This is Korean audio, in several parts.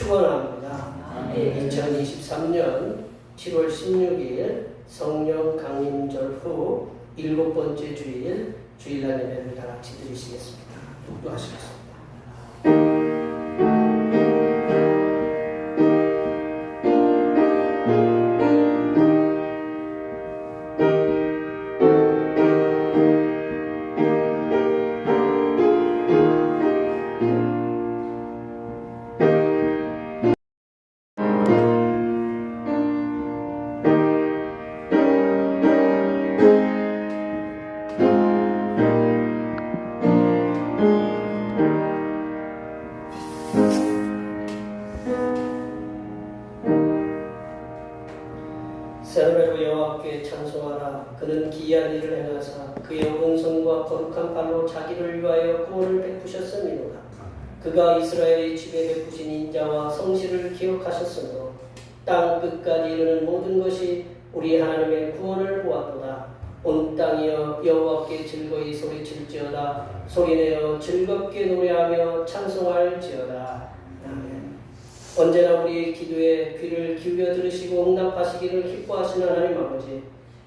축원합니다. 2023년 7월 16일 성령 강림절 후 7번째 주일 주일날 예배를 다 같이 드리시겠습니다. 독도하시겠습니다. 세로베로 여호와께 찬송하라. 그는 기이한 일을 행하사 그의 오른손과 거룩한 발로 자기를 위하여 구원을 베푸셨음이로다. 그가 이스라엘의 집에 베푸신 인자와 성실을 기억하셨으므로 땅 끝까지 이르는 모든 것이 우리 하나님의 구원을 보았도다. 온 땅이여 여호와께 즐거이 소리칠지어다. 소리내어 즐겁게 노래하며 찬송할지어다. 언제나 우리의 기도에 귀를 기울여 들으시고 응답하시기를 기뻐하시는 하나님 아버지,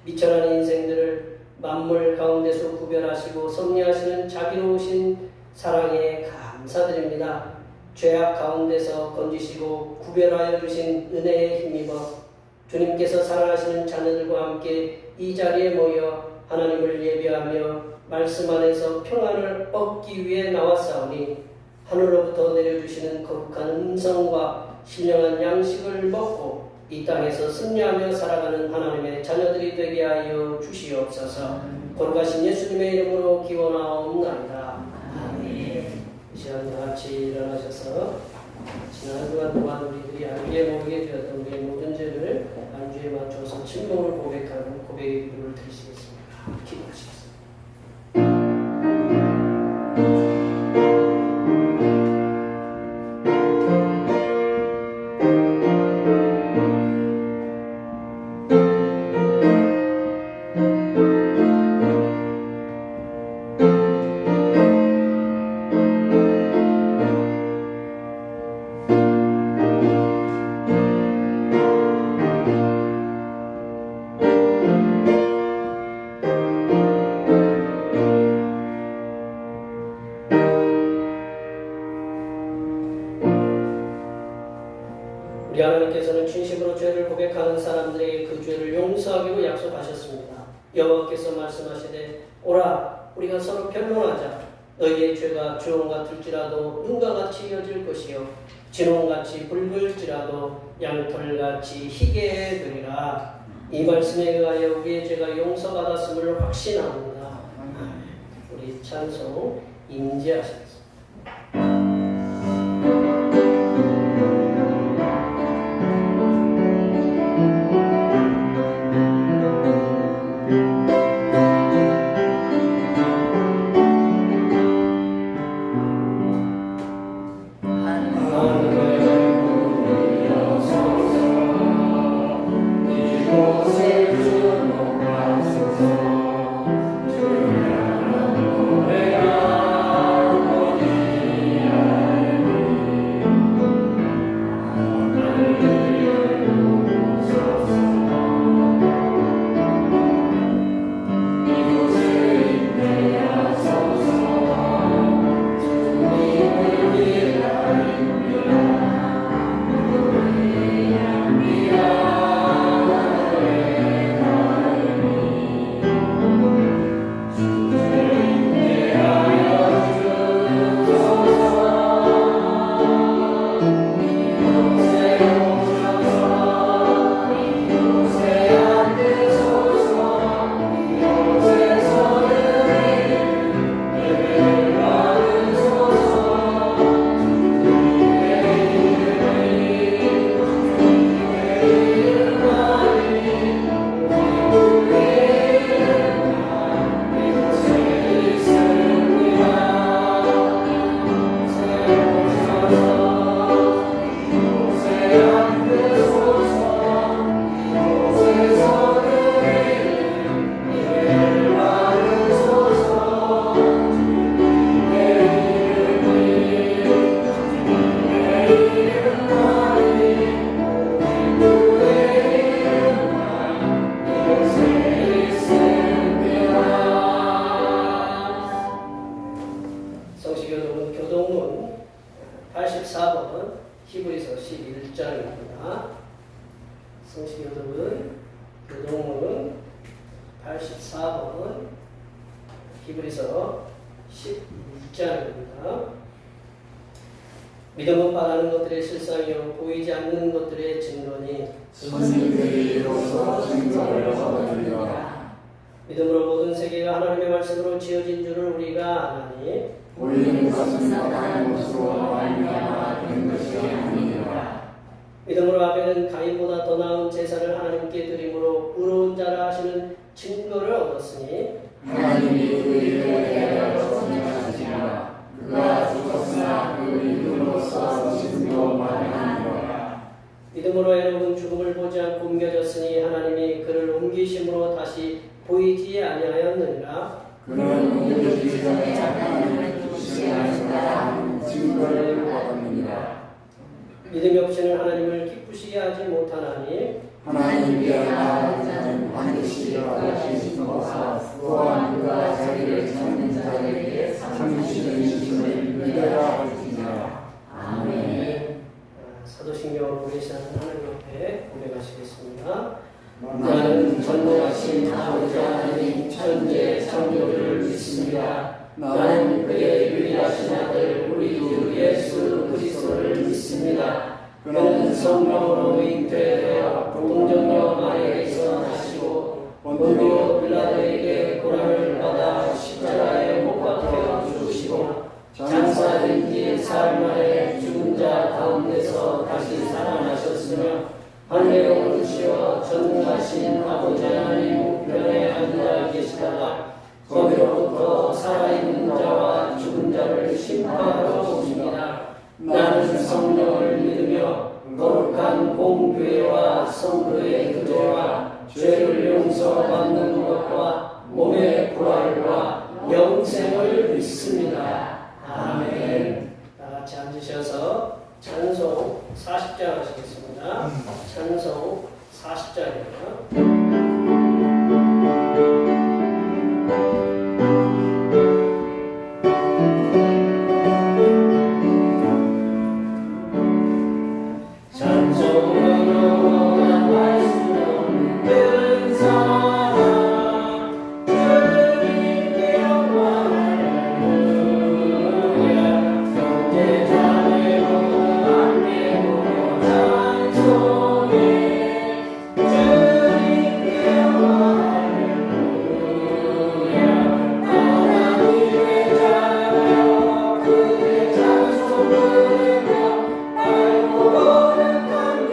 미천한 인생들을 만물 가운데서 구별하시고 섭리하시는 자비로우신 사랑에 감사드립니다. 죄악 가운데서 건지시고 구별하여 주신 은혜에 힘입어 주님께서 사랑하시는 자녀들과 함께 이 자리에 모여 하나님을 예배하며 말씀 안에서 평안을 얻기 위해 나왔사오니 하늘로부터 내려주시는 거룩한 음성과 신령한 양식을 먹고 이 땅에서 승리하며 살아가는 하나님의 자녀들이 되게 하여 주시옵소서. 거룩하신 예수님의 이름으로 기원하옵나이다. 아멘. 이 시간 다 같이 일어나셔서 지난 한 주간 동안 우리들이 알게 모르게 되었던 우리의 모든 죄를 안주에 맞춰서 침묵을 고백하는 고백의 기도를 드리시겠습니다. 기도하시겠습니다. 우리 하나님께서는 진심으로 죄를 고백하는 사람들에게 그 죄를 용서하기로 약속하셨습니다. 여호와께서 말씀하시되 오라 우리가 서로 변론하자. 너희의 죄가 주홍 같을지라도 눈과 같이 이어질 것이요 진홍같이 붉을지라도 양털같이 희게 되리라. 이 말씀에 의하여 우리의 죄가 용서받았음을 확신합니다. 우리 찬송 임재하시겠습니다. 주여 히브리서 11장입니다. 성시교독은 교동문은 84번 히브리서 11장입니다. 믿음은 바라는 것들의 실상이요 보이지 않는 것들의 증거니 선생들이 이로써 증거를 얻으리라. 믿음으로 모든 세계가 하나님의 말씀으로 지어진 줄을 우리가 아나니 보이는 것은 나타난 것으로 말미암아 된 것이 아니니라. 믿음으로 아벨은 가인보다 더 나은 제사를 하나님께 드림으로 의로운 자라 하시는 증거를 얻었으니 하나님이 그 일에 대하여 선언하시니라. 그가 죽었으나 그 이름으로써 증거만 하니라. 믿음으로 에녹은 죽음을 보지 않고 옮겨졌으니 하나님이 그를 옮기심으로 다시 보이지 아니하였느니라. 그는 옮겨지기 전에 하나님을 두시지 않으시라 증거를 얻었느니라. 믿음이 없이는 하나님을 기쁘시게 하지 못하나니 하나님께 나아가는 자는 반드시 받으신 것과 또한 그가 자기를 찾는 자에게 참으시는 신을 믿어야 할지니라. 아멘. 사도신경을 보내시는 하나님 앞에 고백하시겠습니다. 나는 전능하신 아버지 하나님 천지의 창조주를 믿습니다. 나는 그의 유일하신 아들 우리 주 예수 그리스도를 믿습니다. 그는 성령으로 잉태되어 동정녀 마리아에서 나시고 본디오 빌라도에게 고난을 받아 십자가에 못 박혀 죽으시고 장사된 지 사흘 만에 죽은 자 가운데서 다시 살아나셨으며 하늘에 오르시어 전능하신 아버지 하나님 우편에 앉아 계시다가 거기로부터 살아있는 자와 죽은 자를 심판하러 오십니다. 나는 성령을 믿으며 거룩한 공교회와 성도의 교제와 죄를 용서받는 것과 몸의 부활과 영생을 믿습니다. 아멘. 다 같이 앉으셔서 찬송 40장 하시겠습니다. 찬송 40장입니다. 거룩한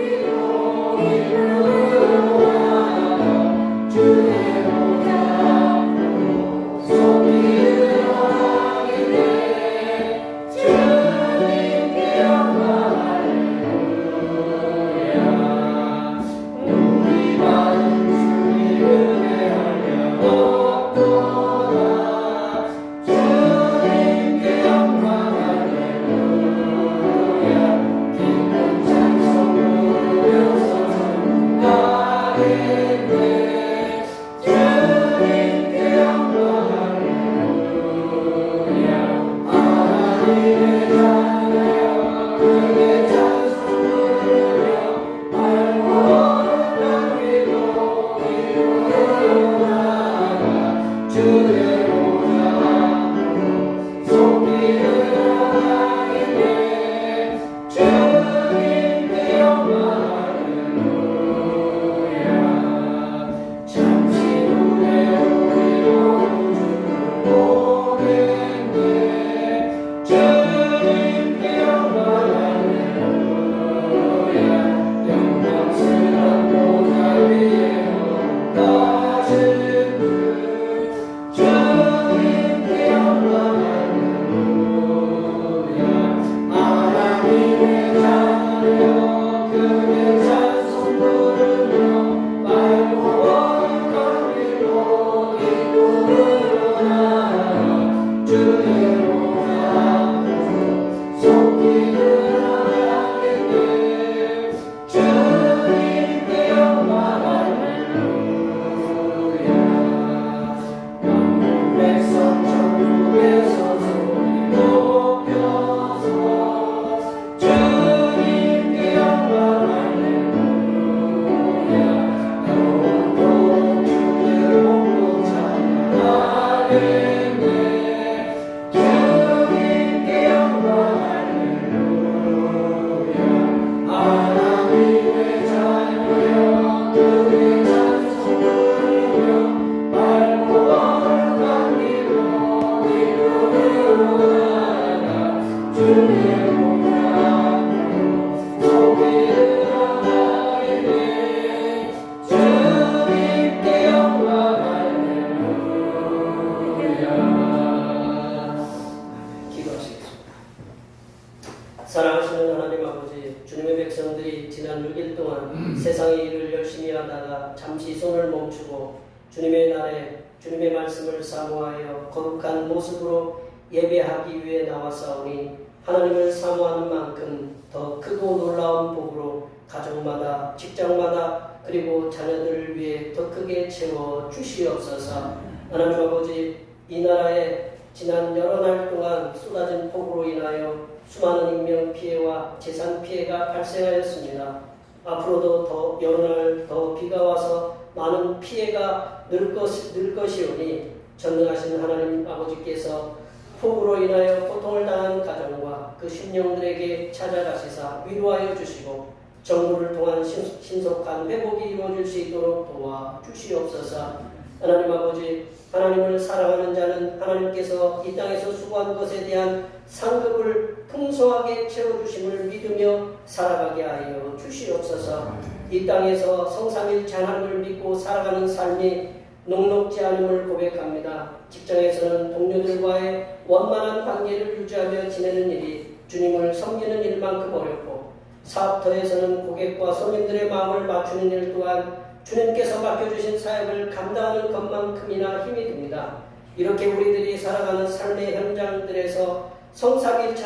백성들이 지난 6일 동안 세상의 일을 열심히 하다가 잠시 손을 멈추고 주님의 날에 주님의 말씀을 사모하여 거룩한 모습으로 예배하기 위해 나왔사오니 하나님을 사모하는 만큼 더 크고 놀라운 복으로 가정마다 직장마다 그리고 자녀들을 위해 더 크게 채워 주시옵소서. 하나님 아버지, 이 나라에 지난 여러 날 동안 쏟아진 폭우로 인하여 수많은 인명피해와 재산피해가 발생하였습니다. 앞으로도 더 여러 날 더 비가 와서 많은 피해가 늘 것이오니 전능하신 하나님 아버지께서 폭우로 인하여 고통을 당한 가정과 그 심령들에게 찾아가시사 위로하여 주시고 정부를 통한 신속한 회복이 이루어질 수 있도록 도와주시옵소서. 하나님 아버지, 하나님을 사랑하는 자는 하나님께서 이 땅에서 수고한 것에 대한 상급을 풍성하게 채워주심을 믿으며 살아가게 하여 주시옵소서. 이 땅에서 성삼일체 하나님을 믿고 살아가는 삶이 녹록지 않음을 고백합니다. 직장에서는 동료들과의 원만한 관계를 유지하며 지내는 일이 주님을 섬기는 일만큼 어렵고, 사업터에서는 고객과 손님들의 마음을 맞추는 일 또한 주님께서 맡겨주신 사역을 감당하는 것만큼이나 힘이 듭니다. 이렇게 우리들이 살아가는 삶의 현장들에서 성삼일체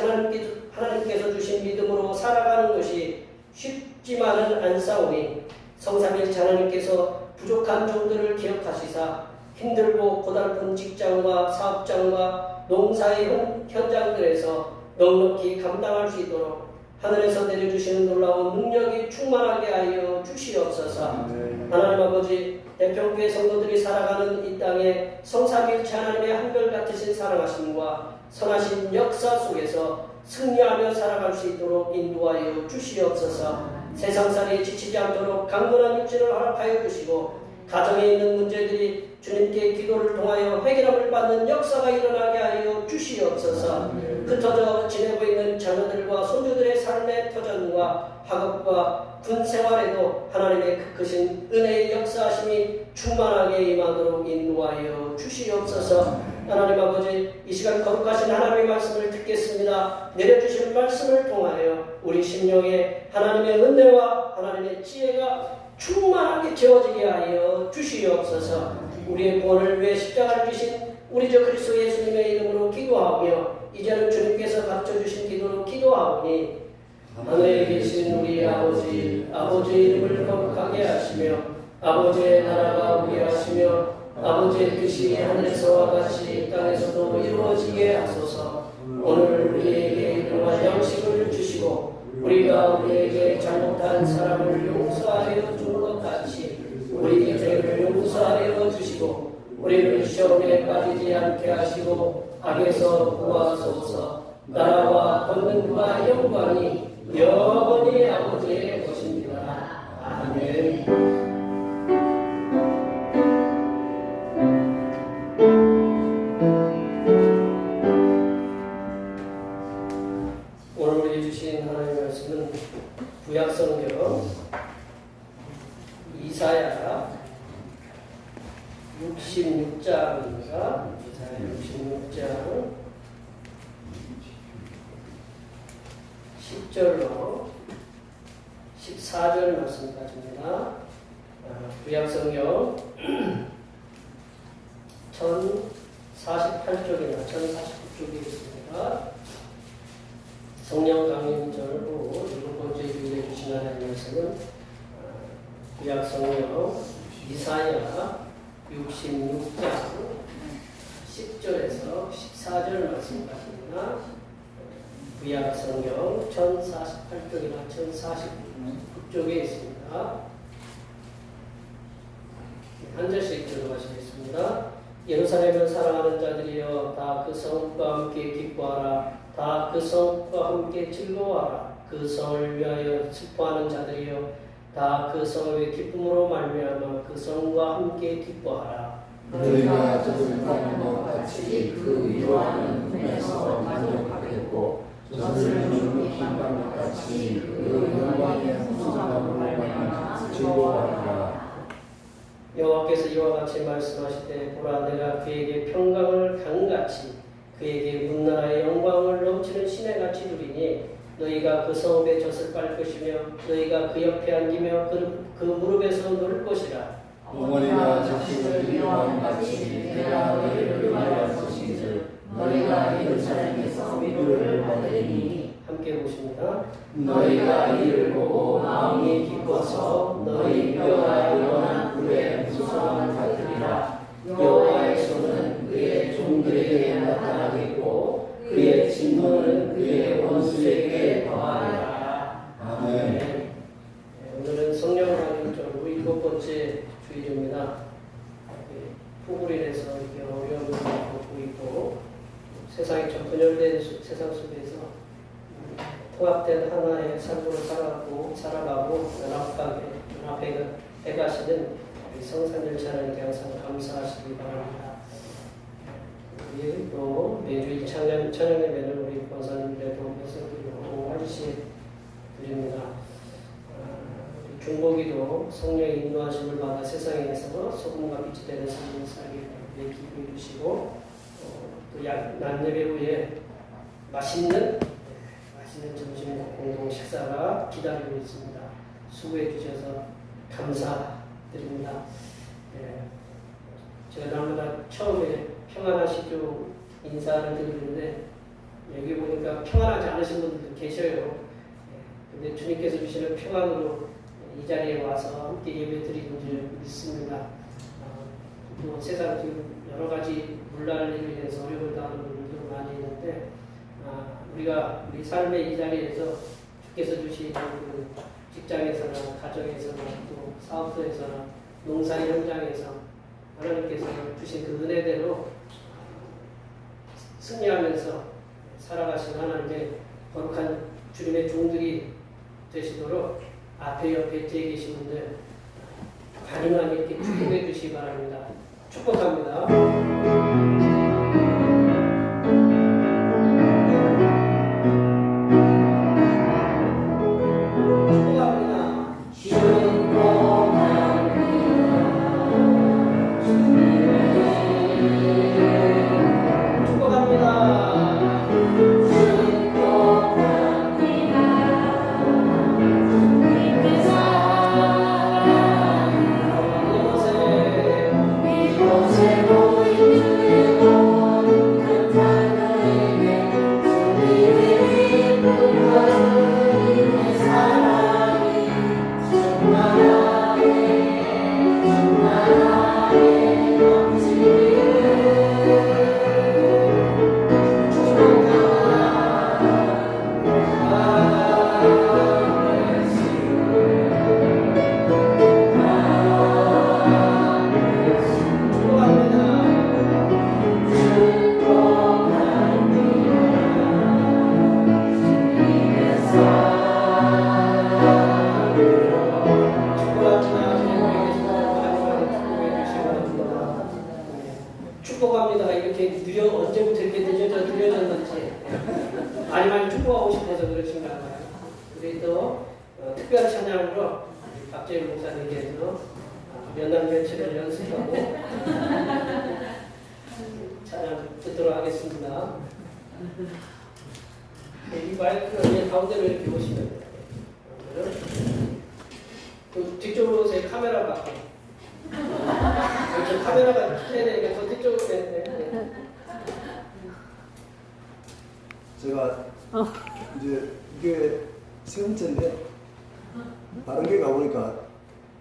하나님께서 주신 믿음으로 살아가는 것이 쉽지만은 않사오니 성삼일체 하나님께서 부족한 종들을 기억하시사 힘들고 고달픈 직장과 사업장과 농사의 현장들에서 넉넉히 감당할 수 있도록 하늘에서 내려주시는 놀라운 능력이 충만하게 하여 주시옵소서. 하나님 아버지, 대평교회 성도들이 살아가는 이 땅에 성삼일체 하나님의 한결같으신 사랑하심과 선하신 역사 속에서 승리하며 살아갈 수 있도록 인도하여 주시옵소서. 세상살이에 지치지 않도록 강건한 육신을 허락하여 주시고, 가정에 있는 문제들이 주님께 기도를 통하여 해결함을 받는 역사가 일어나게 하여 주시옵소서. 흩어져 지내고 있는 자녀들과 손주들의 삶의 터전과 학업과 군 생활에도 하나님의 크신 은혜의 역사하심이 충만하게 임하도록 인도하여 주시옵소서. 하나님 아버지, 이 시간 거룩하신 하나님의 말씀을 듣겠습니다. 내려주시는 말씀을 통하여 우리 심령에 하나님의 은혜와 하나님의 지혜가 충만하게 채워지게 하여 주시옵소서. 우리의 구원을 위해 십자가를 지신 우리 주 그리스도 예수님의 이름으로 기도하며 이제는 주님께서 갖춰주신 기도로 기도하오니, 하늘에 계신 우리 아버지, 아버지의 이름을 거룩하게 하시며 아버지의 나라가 오게 하시며 아버지의 뜻이 하늘에서와 같이 땅에서도 이루어지게 하소서. 오늘 우리에게 일용할 양식을 주시고 우리가 우리에게 잘못한 사람을 용서하여 주는 것 같이 우리 죄를 용서하여 주시고 우리를 시험에 빠지지 않게 하시고 악에서 구하소서. 나라와 권능과 영광이 영원히 아버지의 것입니다. 아멘. 오늘 우리 주신 하나님의 말씀은 구약성경 이사야 66장입니다. 이사야 66장 10절로 14절 말씀까지입니다. 구약성경 1048쪽이나 1049쪽에 있습니다. 성령 강림절로 7번째 주일에 주신 하나님의 말씀은 구약성경 이사야 66장 10절에서 14절 말씀까지입니다. 구약성경 1048쪽이나 1049쪽에 있습니다. 한 절씩 들어가시겠습니다. 예루살렘을 사랑하는 자들이여, 다 그 성과 함께 기뻐하라. 다 그 성과 함께 즐거워하라. 그 성을 위하여 슬퍼하는 자들이여, 다 그 성의 기쁨으로 말미암아 그 성과 함께 기뻐하라. 너희가 저승사는 것 같이 그 위로하는 품에서 만족하겠고, 젖을 누룩히 것 같이 그 영광의 풍성함으로 말미암아 즐거워하리라. 여호와께서 이와 같이 말씀하시되, 보라, 내가 그에게 평강을 강같이 그에게 문나라의 영광을 넘치는 시내같이 주리니, 너희가 그 성읍의 젖을 빨 것이며 너희가 그 옆에 앉으며 그 무릎에서 놓을 것이라. 어머니가 자식을 위로함 같이 내가 너희를 위로할 것인즉 너희가 예루살렘에서 위로를 받으리니. 함께 보십니다. 너희가 이를 보고 마음이 기뻐서 너희 뼈가 일어난 후에 무서움을 받으리라. 여호와의 손은 그의 종들에게 나타나겠고 그의 진노는 그의 원수에게 더하리라. 아멘. 네, 오늘은 성령을 하는 쪽으로 7번째 주일입니다. 폭우로 인해서 이렇게 어려움을 겪고 있고 세상이 좀 분열된 세상 속에서 통합된 하나의 삶으로 살아가고 연합해 가시는 성산일체 하나님께 항상 감사하시기 바랍니다. 우리 또 매주 찬양 예배는 우리 권사님들에도 해석드리고 활시 드립니다. 우리 중보기도 성령의 인도하심을 받아 세상에서 소금과 빛이 되는 삶을 살게 기도해 주시고 또 낮예배 후에 맛있는 점심 공동 식사가 기다리고 있습니다. 수고해 주셔서 감사드립니다. 제가 날마다 처음에 평안하시죠 인사를 드리는데 여기 보니까 평안하지 않으신 분들도 계셔요. 근데 주님께서 주시는 평안으로 이 자리에 와서 함께 예배 드리는 줄 믿습니다. 또 세상 지금 여러 가지 물난리로 인해서 어려움을 당하는 분들도 많이 있는데 우리 삶의 이 자리에서 주께서 주신 그 직장에서나 가정에서나 또 사업소에서나 농사 현장에서 하나님께서 주신 그 은혜대로 승리하면서 살아가신 하나님의 거룩한 주님의 종들이 되시도록 앞에 옆에 뒤에 계신 분들 가능한 이렇게 축복해 주시기 바랍니다. 축복합니다. 축복합니다. 이렇게 언제부터 이렇게 늦어졌는지 많이 축복하고 싶어서 그러신가 봐요. 우리 또 특별한 찬양으로 박재일 목사님께서 연단 며칠을 연습하고 찬양 듣도록 하겠습니다. 이 마이크를 가운데로 이렇게 오시면 돼요. 그 뒤쪽으로 오세요. 카메라 바꿔. 카메라가 해야 되니까 더 뒤쪽으로 해야 돼. 제가 이제 이게 세 번째인데 다른 게 가보니까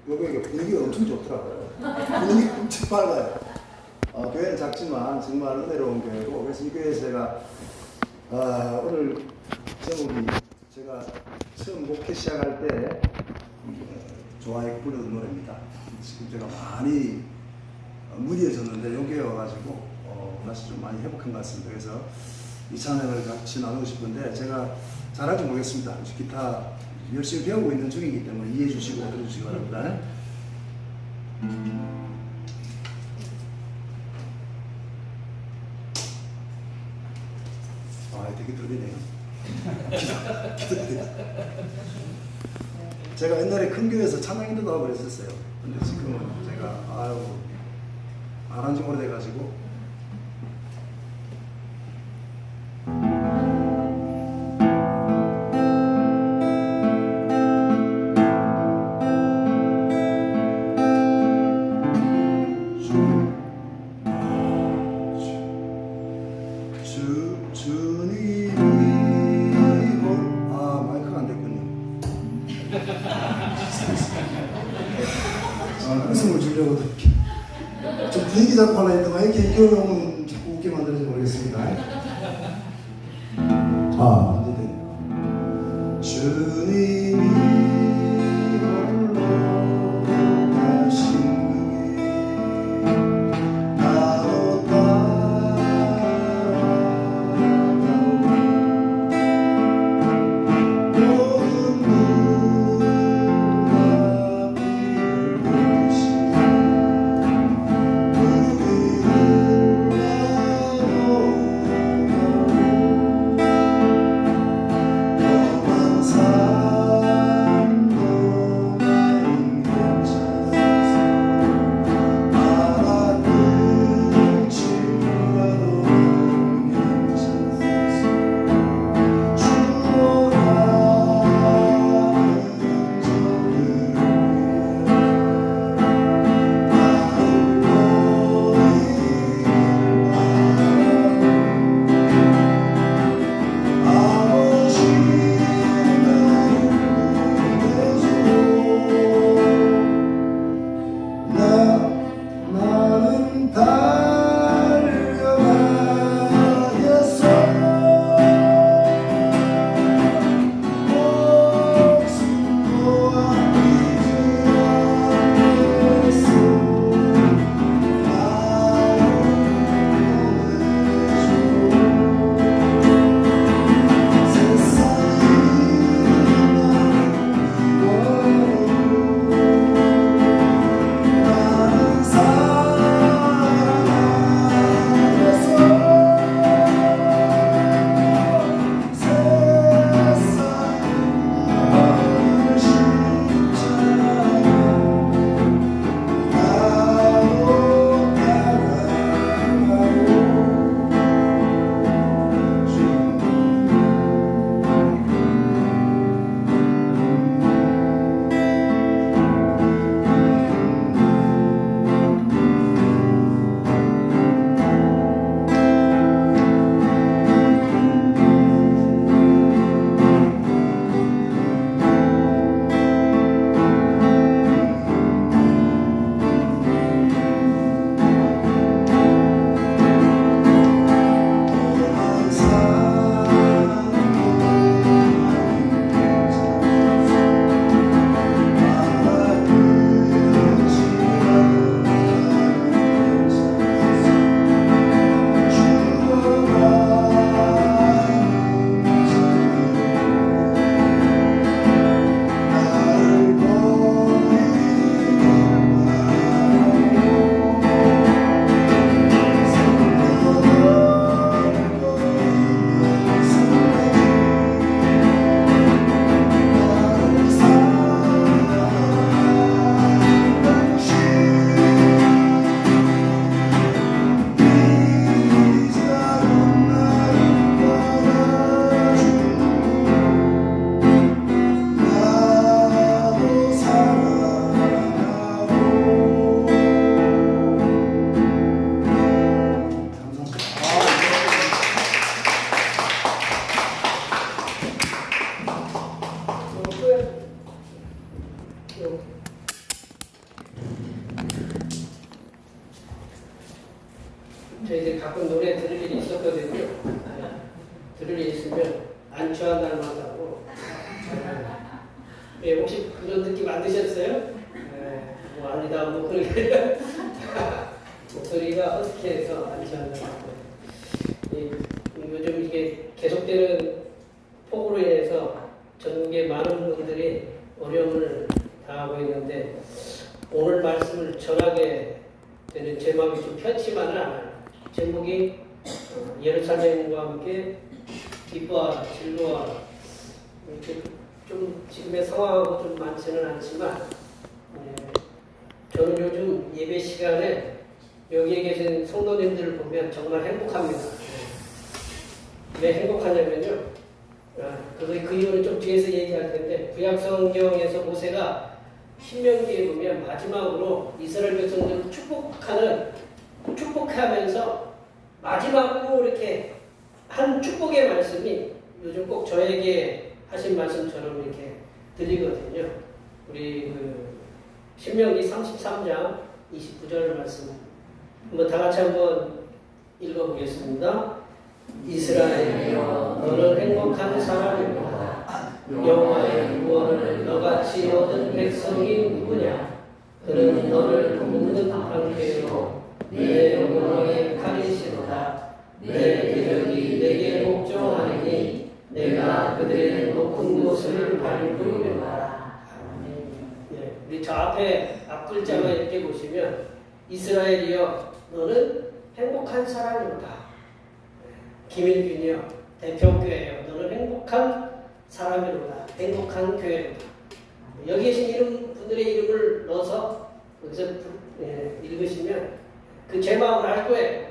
여기 분위기가 엄청 좋더라고요. 분위기가 엄청 밝아요. 교회는 작지만 정말 은혜로운 교회고, 그래서 이 교회에서 제가 오늘 제목이 제가 처음 목회 시작할 때 좋아해 부르던 노래입니다. 지금 제가 많이 무디해졌는데 여기에 와가지고 다시 좀 많이 회복한 것 같습니다. 그래서 이 찬양을 같이 나누고 싶은데 제가 잘할지 모르겠습니다. 기타 열심히 배우고 있는 중이기 때문에 이해해 주시고 들어주시기 바랍니다. 되게 들리네요. 기도해요. 제가 옛날에 큰 교회에서 찬양인도도 하고 그랬었어요. 근데 지금은 제가 안 한 지 오래돼가지고 웃음을 주려고 이렇게 좀 분위기 잡고 하려 했다가 이렇게 교육은 자꾸 웃게 만들어서 모르겠습니다. 이제 됐네요. 주님이 홀로 가신 그길 나도 따라가고 모든 눈앞을 보시고 나는 달려가겠어 목숨도 아끼지 않겠어 나를 보내줘 세상이 나를 저희들이 가끔 노래 들을 일이 있었거든요. 들을 일이 있으면 안 취한 날만하고. 혹시 그런 느낌 안 드셨어요? 뭐 아니다 뭐 그렇게 목소리가 허스키해서 안 취한 날만하고. 요즘 이게 계속되는 폭우로 인해서 전국의 많은 분들이 어려움을 당하고 있는데 오늘 말씀을 전하게 되는 제 마음이 좀 편치만은 않아요. 제목이 예루살렘과 함께 기뻐하라, 즐거워하라. 이렇게 좀 지금의 상황하고 좀 많지는 않지만 저는 요즘 예배 시간에 여기에 계신 성도님들을 보면 정말 행복합니다. 왜 행복하냐면요. 그 이유는 좀 뒤에서 얘기할 텐데 구약 성경에서 모세가 신명기에 보면 마지막으로 이스라엘 백성들을 축복하면서 마지막으로 이렇게 한 축복의 말씀이 요즘 꼭 저에게 하신 말씀처럼 이렇게 들리거든요. 우리 신명기 33장 29절 말씀 한번 다 같이 한번 읽어보겠습니다. 이스라엘이여 너는 행복한 사람이로다. 여호와의 구원을 너같이 얻은 백성이 누구냐? 그는 너를 돕는 방패요 내 영광의 칼이시로다. 내 기력이 내게 복종하리니 내가 그들의 높은 곳을 밟으리로다. 네, 우리 저 앞 글자만 이렇게 보시면 이스라엘이여 너는 행복한 사람이로다. 김일균이요 대표교회요 너는 행복한 사람이로다. 행복한 교회로다. 여기 계신 분들의 이름을 넣어서 거기서 읽으시면 그 제 마음을 알 거예요.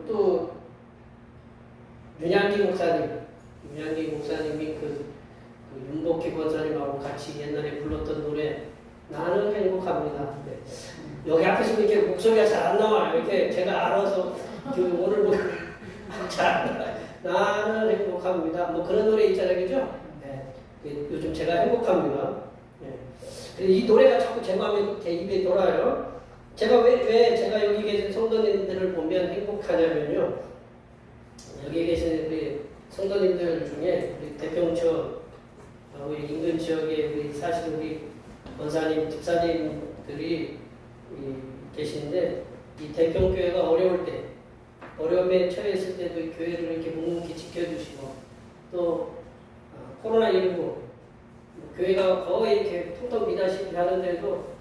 또 윤양기 목사님이 윤복희 권사님하고 같이 옛날에 불렀던 노래 나는 행복합니다. 네. 여기 앞에서 이렇게 목소리가 잘 안 나와요. 이렇게 제가 알아서 오늘 잘 안 나와요. 나는 행복합니다. 뭐 그런 노래 있잖아요, 그죠? 네. 요즘 제가 행복합니다. 네. 이 노래가 자꾸 제 마음에 제 입에 돌아요. 제가 왜 제가 여기 계신 성도님들을 보면 행복하냐면요. 여기 계신 우리 성도님들 중에 우리 대평초 우리 인근 지역에 우리 사실 우리 권사님, 집사님들이 계신데 이 대평교회가 어려울 때 어려움에 처했을 때도 이 교회를 이렇게 묵묵히 지켜주시고 또 코로나19 교회가 거의 이렇게 텅텅 비다시피 하는데도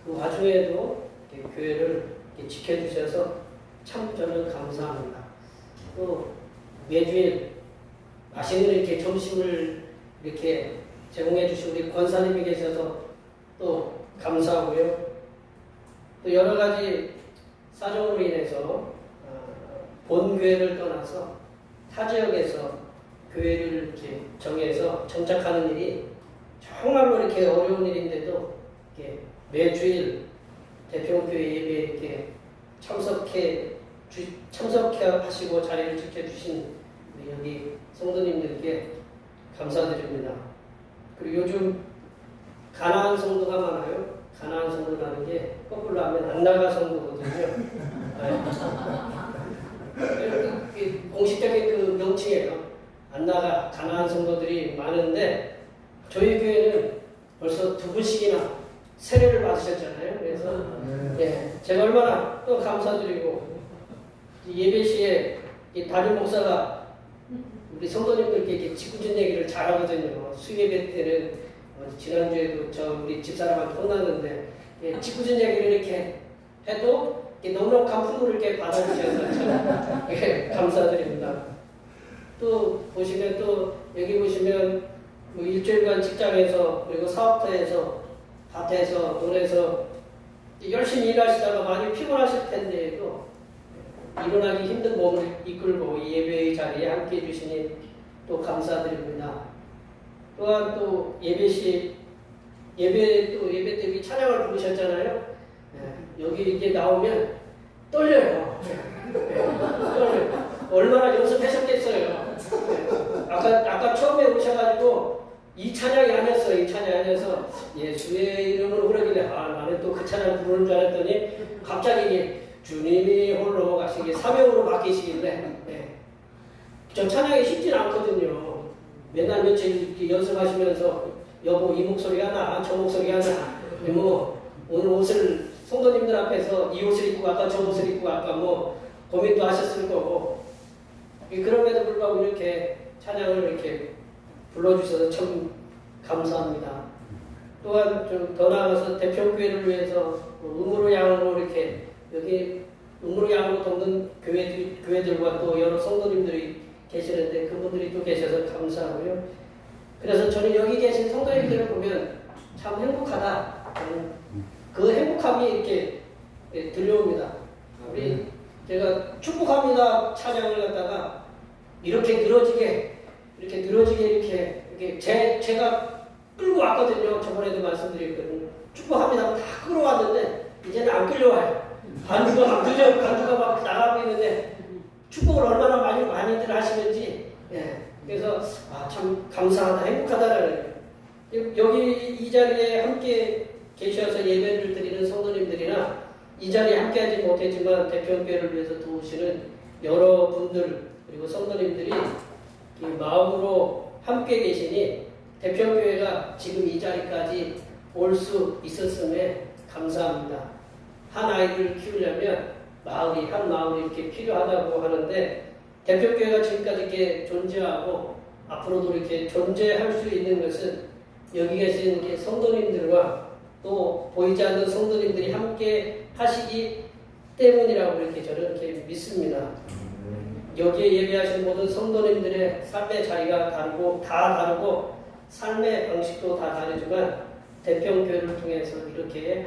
그 와중에도 이렇게 교회를 이렇게 지켜주셔서 참 저는 감사합니다. 또 매주일 맛있는 이렇게 점심을 이렇게 제공해 주신 우리 권사님이 계셔서 또 감사하고요. 또 여러 가지 사정으로 인해서 본 교회를 떠나서 타 지역에서 교회를 이렇게 정해서 정착하는 일이 정말로 이렇게 어려운 일인데도 이렇게 매주일 대평교회 예배에 이렇게 참석해 하시고 자리를 지켜주신 우리 여기 성도님들께 감사드립니다. 그리고 요즘 가나안 성도가 많아요. 가나안 성도라는 게 거꾸로 하면 안 나가 성도거든요. 네. 공식적인 그 명칭이에요. 안 나가 가나안 성도들이 많은데 저희 교회는 벌써 2분씩이나 세례를 받으셨잖아요. 그래서 제가 얼마나 또 감사드리고 예배 시에 이 담임 목사가 우리 성도님들께 이렇게 직구준 얘기를 잘하거든요. 수예배 때는 지난주에도 우리 집사람한테 혼났는데 직구준 얘기를 이렇게 해도 너무나 감품을 이렇게 받아주셔서 참 감사드립니다. 또 보시면 또 여기 보시면 뭐 일주일간 직장에서 그리고 사업터에서 밭에서 논에서 열심히 일하시다가 많이 피곤하실 텐데도 일어나기 힘든 몸을 이끌고 이 예배의 자리에 함께 해주시니 또 감사드립니다. 또한 또 예배 때 찬양을 부르셨잖아요. 여기 이제 나오면 떨려요. 떨려요. 얼마나 연습하셨겠어요. 아까 처음에 오셔가지고 이 찬양이 아니었어요. 이 찬양이 아니어서 예수의 이름으로 그러길래 나는 또 그 찬양 부르는 줄 알았더니 갑자기 주님이 홀로 가시기 사명으로 바뀌시길래 저 찬양이 쉽진 않거든요. 맨날 며칠 이렇게 연습하시면서 여보 이 목소리가 나 저 목소리가 나 뭐 오늘 옷을 성도님들 앞에서 이 옷을 입고 갈까 저 옷을 입고 갈까 뭐 고민도 하셨을 거고 그럼에도 불구하고 이렇게 찬양을 이렇게 불러주셔서 참 감사합니다. 또한 좀 더 나아가서 대평교회를 위해서 음으로 양으로 이렇게 여기 음으로 양으로 돕는 교회들과 또 여러 성도님들이 계시는데 그분들이 또 계셔서 감사하고요. 그래서 저는 여기 계신 성도님들을 보면 참 행복하다. 그 행복함이 이렇게 들려옵니다. 우리 제가 축복합니다 찬양을 갖다가 이렇게 늘어지게 제가 끌고 왔거든요. 저번에도 말씀드렸거든요. 축복합니다 다 끌어왔는데 이제는 안 끌려와요. 반주가 막 나가고 있는데 축복을 얼마나 많이들 하시는지 그래서 참 감사하다, 행복하다라는 여기 이 자리에 함께 계셔서 예배를 드리는 성도님들이나 이 자리에 함께하지 못했지만 대평교회를 위해서 도우시는 여러분들 그리고 성도님들이 이 마음으로 함께 계시니 대평교회가 지금 이 자리까지 올 수 있었음에 감사합니다. 한 아이를 키우려면 한 마을이 이렇게 필요하다고 하는데 대평교회가 지금까지 이렇게 존재하고 앞으로도 이렇게 존재할 수 있는 것은 여기 계신 성도님들과 또 보이지 않는 성도님들이 함께 하시기 때문이라고 이렇게 저는 이렇게 믿습니다. 여기에 예배하신 모든 성도님들의 삶의 자리가 다르고 다 다르고 삶의 방식도 다 다르지만 대평교회를 통해서 이렇게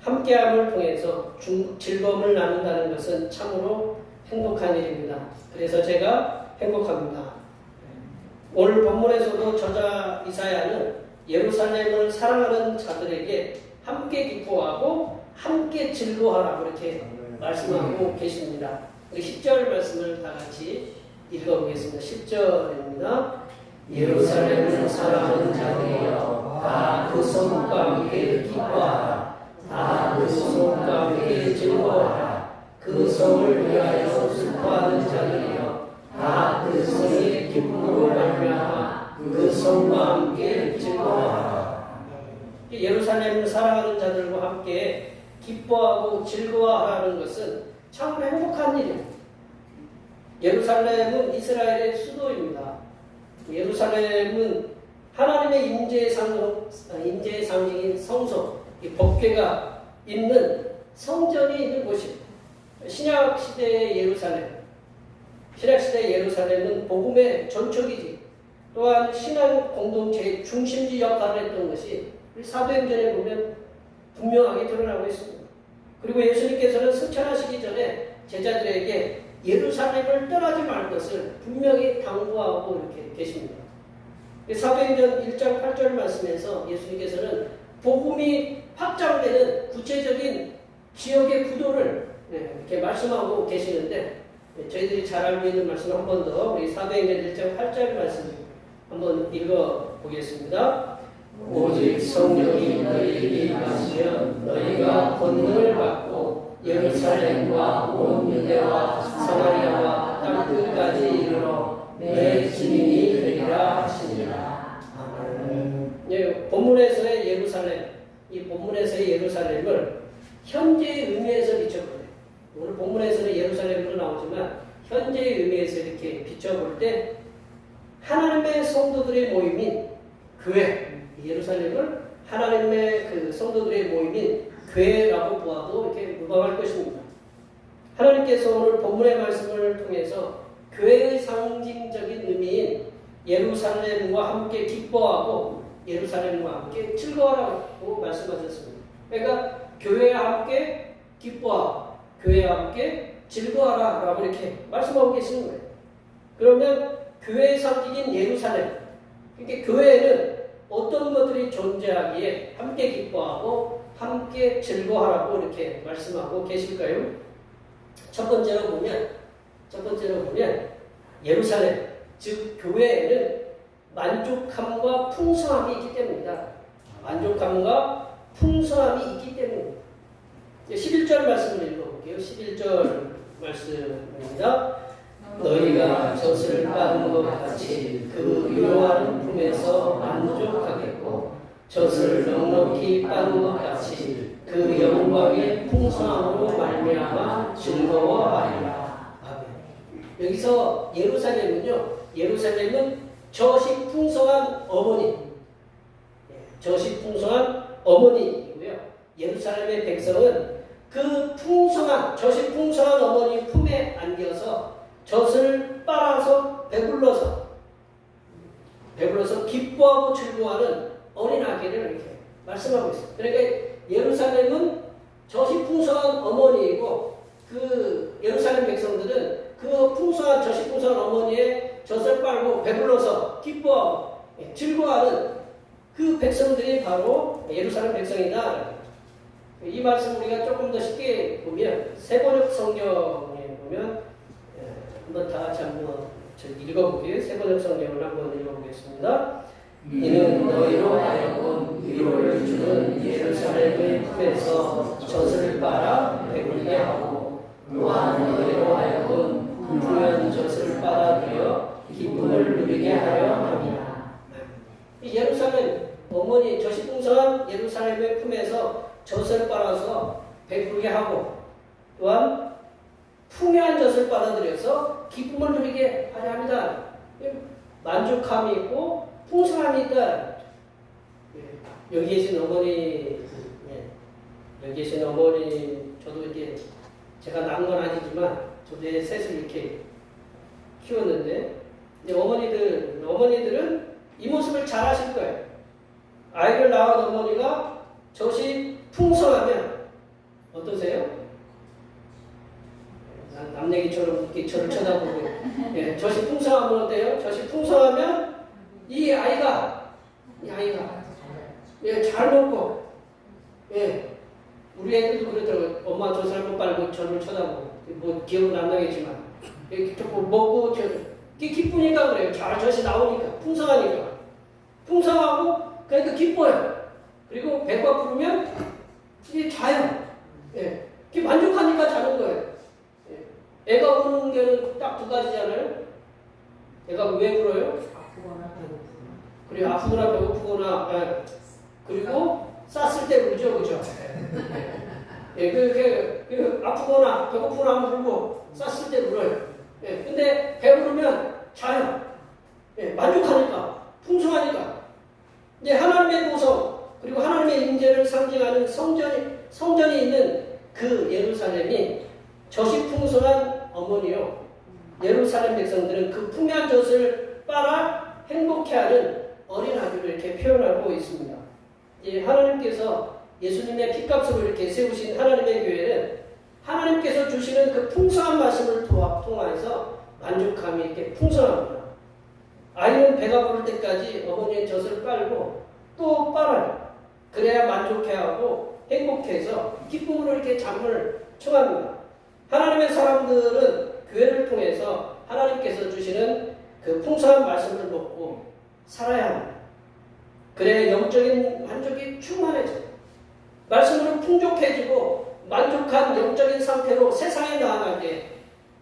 함께함을 통해서 즐거움을 나눈다는 것은 참으로 행복한 일입니다. 그래서 제가 행복합니다. 오늘 본문에서도 저자 이사야는 예루살렘을 사랑하는 자들에게 함께 기뻐하고 함께 즐거워하라고 이렇게 말씀하고 계십니다. 우리 10절 말씀을 다 같이 읽어보겠습니다. 10절입니다. 예루살렘을 사랑하는 자들이여 다 그 성과 함께 기뻐하라. 다 그 성과 함께 즐거워하라. 그 성을 위하여 슬퍼하는 자들이여 다 그 성의 기쁨으로 말미암아 그 성과 함께 즐거워하라. 예루살렘을 사랑하는 자들과 함께 기뻐하고 즐거워하라는 것은 참 행복한 일입니다. 예루살렘은 이스라엘의 수도입니다. 예루살렘은 하나님의 임재의 상징인 성소, 이 법궤가 있는 성전이 있는 곳입니다. 신약시대의 예루살렘은 복음의 전초기지, 또한 신앙 공동체의 중심지 역할을 했던 것이 사도행전에 보면 분명하게 드러나고 있습니다. 그리고 예수님께서는 승천하시기 전에 제자들에게 예루살렘을 떠나지 말 것을 분명히 당부하고 이렇게 계십니다. 사도행전 1장 8절 말씀에서 예수님께서는 복음이 확장되는 구체적인 지역의 구도를 이렇게 말씀하고 계시는데 저희들이 잘 알고 있는 말씀 한 번 더 우리 사도행전 1장 8절 말씀 한번 읽어보겠습니다. 오직 성령이 너희에게 임하시면 너희가 권능을 받고 예루살렘과 온 유대와 사마리아와 땅끝까지 이르러 내 증인이 되리라 하시니라. 본문에서의 예루살렘, 이 본문에서의 예루살렘을 현재의 의미에서 비춰보래요. 오늘 본문에서는 예루살렘으로 나오지만 현재의 의미에서 이렇게 비춰볼 때 하나님의 성도들의 모임인 교회, 예루살렘을 하나님의 그 성도들의 모임인 교회라고 보아도 이렇게 무방할 것입니다. 하나님께서 오늘 본문의 말씀을 통해서 교회의 상징적인 의미인 예루살렘과 함께 기뻐하고 예루살렘과 함께 즐거워하라고 말씀하셨습니다. 그러니까 교회와 함께 기뻐하고 교회와 함께 즐거워하라고 이렇게 말씀하고 계시는 거예요. 그러면 교회의 상징인 예루살렘, 그러니까 교회에는 어떤 것들이 존재하기에 함께 기뻐하고 함께 즐거워하라고 이렇게 말씀하고 계실까요? 첫 번째로 보면 예루살렘, 즉 교회에는 만족함과 풍성함이 있기 때문이다. 만족함과 풍성함이 있기 때문입니다. 11절 말씀을 읽어볼게요. 11절 말씀입니다. 너희가 젖을 빠는 것 같이 그 유로한 품에서 만족하겠고 젖을 넉넉히 빠는 것 같이 그 영광의 풍성함으로 말미암아 즐거워하리라. 여기서 예루살렘은 젖이 풍성한 어머니이고요. 예루살렘의 백성은 그 젖이 풍성한 어머니 품에 안겨서 젖을 빨아서 배불러서 기뻐하고 즐거워하는 어린 아기를 이렇게 말씀하고 있습니다. 그러니까 예루살렘은 젖이 풍성한 어머니이고 그 예루살렘 백성들은 그 젖이 풍성한 어머니의 젖을 빨고 배불러서 기뻐하고 즐거워하는 그 백성들이 바로 예루살렘 백성이다. 이 말씀 우리가 조금 더 쉽게 보면 세번역 성경에 보면 한번 다 같이 한번 읽어보기에 세 번역 성경을 한번 읽어보겠습니다. 이는 너희로 하여금 위로를 주는 예루살렘의 품에서 젖을 빨아 배불게 하고 또한 너희로 하여금 부유한 젖을 빨아들여 기쁨을 누리게 하려 함이라. 이 예루살렘 어머니 젖이 풍성한 예루살렘의 품에서 젖을 빨아서 배부르게 하고 또한 풍요한 젖을 받아들여서 기쁨을 누리게 하려 합니다. 만족함이 있고 풍성함이 있다. 여기 계신 어머니, 여기 계신 어머니, 저도 이렇게 제가 낳은 건 아니지만 저도 애 셋을 이렇게 키웠는데, 어머니들은 이 모습을 잘 아실 거예요. 아이를 낳은 어머니가 젖이 풍성하면 어떠세요? 남 얘기처럼 이렇게 저를 쳐다보고, 젖이 풍성하면 어때요? 젖이 풍성하면 이 아이가 잘 먹고, 우리 애들도 그러더라고요. 엄마 젖을 한번 빨고 저를 쳐다보고, 뭐 기억은 안 나겠지만, 이렇게 조금 먹고, 이게 기쁘니까 그래요. 잘 젖이 나오니까, 풍성하니까. 풍성하고, 그러니까 기뻐요. 그리고 배가 부르면, 이게 자요. 이게 만족하니까 자는 거예요. 애가 우는 게는 딱 두 가지잖아요. 애가 왜 울어요? 아프거나 배고프거나. 그리고 아프거나 배고프거나, 그리고 쌌을 때 울죠, 그죠? 아프거나 배고프거나 하면 울고 쌌을 때 울어요. 근데 배부르면 자요. 만족하니까, 풍성하니까. 이제 하나님의 보성 그리고 하나님의 임재를 상징하는 성전이 있는 그 예루살렘이 젖이 풍성한 어머니요. 예루살렘 백성들은 그 풍요한 젖을 빨아 행복해하는 어린 아기를 이렇게 표현하고 있습니다. 하나님께서 예수님의 피값으로 이렇게 세우신 하나님의 교회는 하나님께서 주시는 그 풍성한 말씀을 통하여서 만족함이 이렇게 풍성합니다. 아이는 배가 부를 때까지 어머니의 젖을 빨고 또 빨아요. 그래야 만족해하고 행복해서 기쁨으로 이렇게 잠을 청합니다. 하나님의 사람들은 교회를 통해서 하나님께서 주시는 그 풍성한 말씀을 먹고 살아야 합니다. 그래야 영적인 만족이 충만해져요. 말씀으로 풍족해지고 만족한 영적인 상태로 세상에 나아갈 때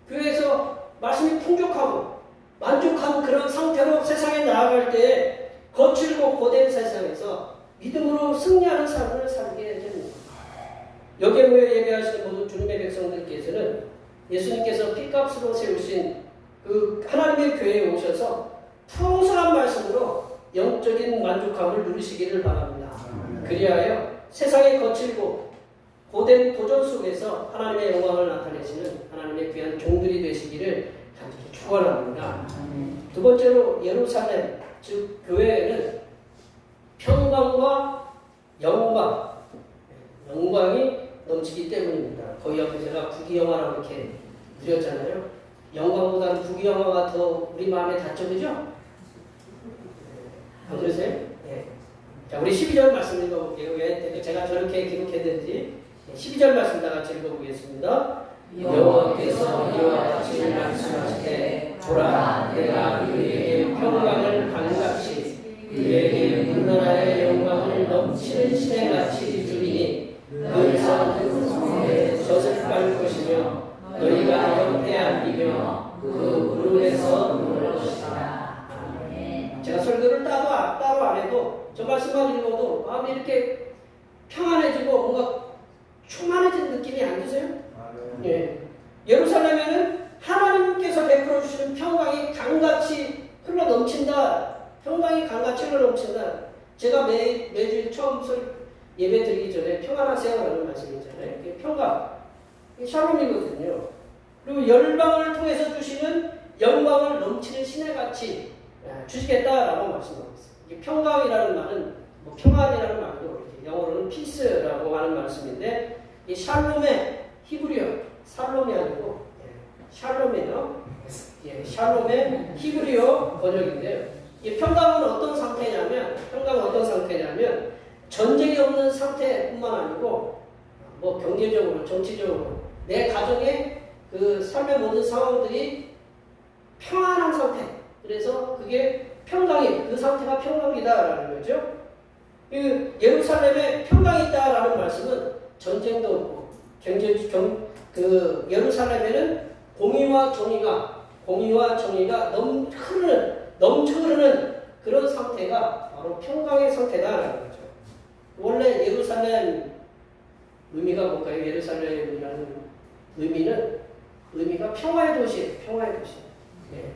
교회에서 말씀이 풍족하고 만족한 그런 상태로 세상에 나아갈 때 거칠고 고된 세상에서 믿음으로 승리하는 삶을 살게 됩니다. 여기에 모여 예배하시는 모든 주님의 백성들께서는 예수님께서 피값으로 세우신 그 하나님의 교회에 오셔서 풍성한 말씀으로 영적인 만족함을 누리시기를 바랍니다. 그리하여 세상에 거칠고 고된 도전 속에서 하나님의 영광을 나타내시는 하나님의 귀한 종들이 되시기를 간절히 축원합니다. 두 번째로 예루살렘 즉 교회에는 평강과 영광이 넘치기 때문입니다. 거기 옆에 제가 국기영화라고 이렇게 그렸잖아요. 영광보다는 국기영화가 더 우리 마음에 닿죠, 그죠? 안 그러세요? 네. 자, 우리 12절 말씀 읽어볼게요. 왜 제가 저렇게 기록했는지 12절 말씀 다 같이 읽어보겠습니다. 여호와께서 이와 같이 말씀하시되 보라 내가 그에게 평강을 강같이 그에게 문나라의 영광을 넘치는 시내같이 주리니 너희가 그 성에 젖을 빨 것이며 너희가 옆에 앉으며 그 무릎에서 누울 것이다. 제가 설교를 따로 안 해도 저 말씀만 읽어도 마음이 이렇게 평안해지고 뭔가 충만해진 느낌이 안 드세요? 예루살렘에는 하나님께서 베풀어 주시는 평강이 강같이 흘러 넘친다. 평강이 강같이 흘러 넘친다. 제가 매주일 처음 예배 드리기 전에 평안하세요라는 말씀이 있잖아요. 평강, 샬롬이거든요. 그리고 열방을 통해서 주시는 영광을 넘치는 시내같이 주시겠다라고 말씀하고 있어요. 이게 평강이라는 말은 평안이라는 말도 영어로는 피스라고 하는 말씀인데 이 샬롬의 히브리어, 샬롬이 아니고 샬롬이에요. 샬롬의 히브리어 번역인데요. 이 평강은 어떤 상태냐면 전쟁이 없는 상태뿐만 아니고 뭐 경제적으로, 정치적으로 내 가정의 그 삶의 모든 상황들이 평안한 상태. 그래서 그게 평강이, 그 상태가 평강이다라는 거죠. 그 예루살렘에 평강이 있다라는 말씀은 전쟁도 없고 그 예루살렘에는 공의와 정의가 넘쳐 흐르는 그런 상태가 바로 평강의 상태다라는 거죠. 원래 예루살렘 의미가 뭘까요? 예루살렘이라는 의미가 평화의 도시예요. 평화의 도시. 예.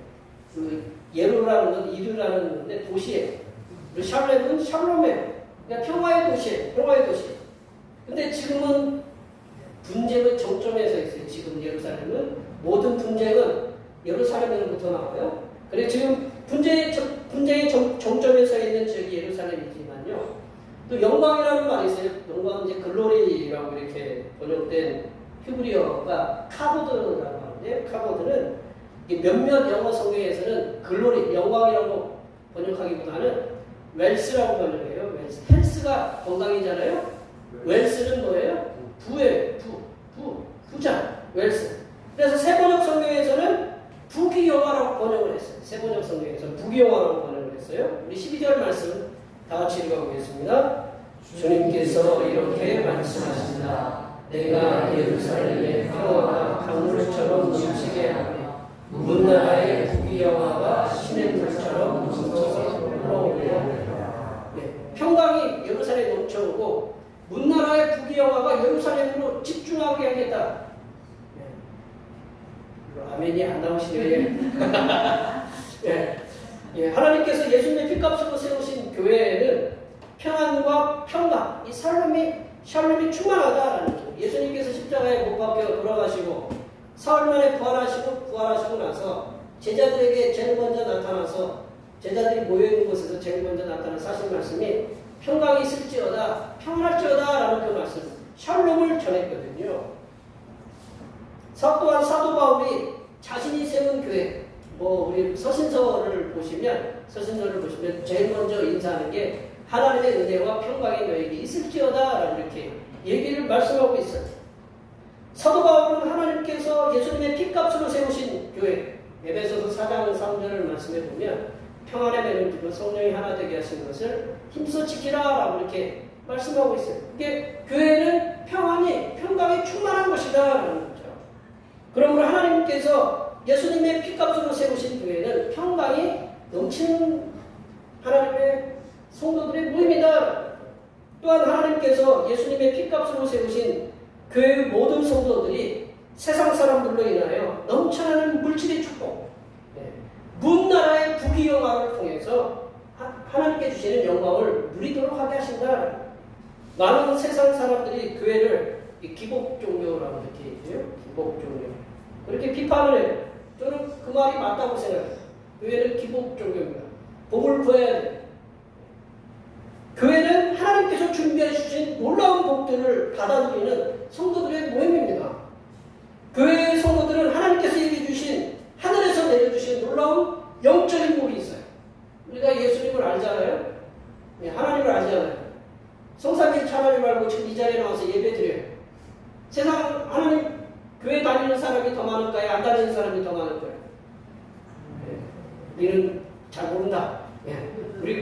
그 예루라는 건 이루라는 건데 도시예요. 그리고 샬렘은 샬롬이에요. 그러니까 평화의 도시예요. 평화의 도시. 근데 지금은 분쟁은 정점에 서 있어요. 지금 예루살렘은 모든 분쟁은 예루살렘으로부터 나와요. 그래 지금 분쟁의 정점에 서 있는 지역이 예루살렘이지만요. 또 영광이라는 말이 있어요. 영광은 이제 글로리라고 이렇게 번역된 히브리어가 카보드라고 하는데, 카보드는 몇몇 영어 성경에서는 글로리, 영광이라고 번역하기보다는 웰스라고 번역해요. 웰스. 헬스가 건강이잖아요. 웰스는 뭐예요? 부예요. 부자. 웰스. 그래서 세번역 성경에서는 부귀영화라고 번역을 했어요. 세번역 성경에서는 부귀영화라고 번역을 했어요. 우리 12절 말씀 다 같이 읽어보겠습니다. 주님께서 이렇게 말씀하신다. 내가 예루살렘의 평화가 강물처럼 넘치게 하며 문나라의 부귀영화가 시냇물처럼 넘쳐서 흘러오리라. 평강이 예루살렘에 넘쳐오고 문나라의 부귀영화가 예루살렘으로 집중하게 하겠다. 아멘이 안 나오시네요. 하나님께서 예수님의 피값으로 세우신 교회에는 평안과 평강, 이 샬롬이 충만하다라는 거죠. 예수님께서 십자가에 못 박혀 돌아가시고 사흘 만에 부활하시고 나서 제자들에게 제일 먼저 나타나서 제자들이 모여있는 곳에서 제일 먼저 나타나서 하신 말씀이 평강이 있을지어다, 평안할지어다라는 그 말씀, 샬롬을 전했거든요. 또한 사도 바울이 자신이 세운 교회, 우리 서신서를 보시면 제일 먼저 인사하는 게 하나님의 은혜와 평강이 너에게 있을지어다 이렇게 얘기를 말씀하고 있어요. 사도 바울은 하나님께서 예수님의 피값으로 세우신 교회, 에베소서 4장 3절을 말씀해 보면 평안의 매를 두고 성령이 하나 되게 하신 것을 힘써 지키라라고 이렇게 말씀하고 있어요. 이게 교회는 평강이 충만한 것이다라는 거죠. 그러므로 하나님께서 예수님의 피값으로 세우신 교회는 평강이 넘치는 하나님의 성도들의 모임이다. 또한 하나님께서 예수님의 피값으로 세우신 교회의 모든 성도들이 세상 사람들로 인하여 넘쳐나는 물질의 축복, 문나라의 부귀영화를 통해서 하나님께 주시는 영광을 누리도록 하게 하신다. 많은 세상 사람들이 교회를 기복종교라고 이렇게 얘기해요. 기복종교. 그렇게 비판을 해요. 저는 그 말이 맞다고 생각해요. 교회는 기복종교입니다. 복을 구해야 돼요. 교회는 하나님께서 준비해 주신 놀라운 복들을 받아들이는 성도들의 모임입니다. 교회의 성도들은 하나님께서 얘기해 주신, 하늘에서 내려주신 놀라운 영적인 복이 있어요. 우리가 예수님을 알잖아요. 하나님을 알잖아요. 성삼위일체 하나님 알고 지금 이 자리에 나와서 예배 드려요. 세상 하나님 교회 다니는 사람이 더 많을까요? 안 다니는 사람이 더 많을까요? 우리는 잘 모른다. 우리는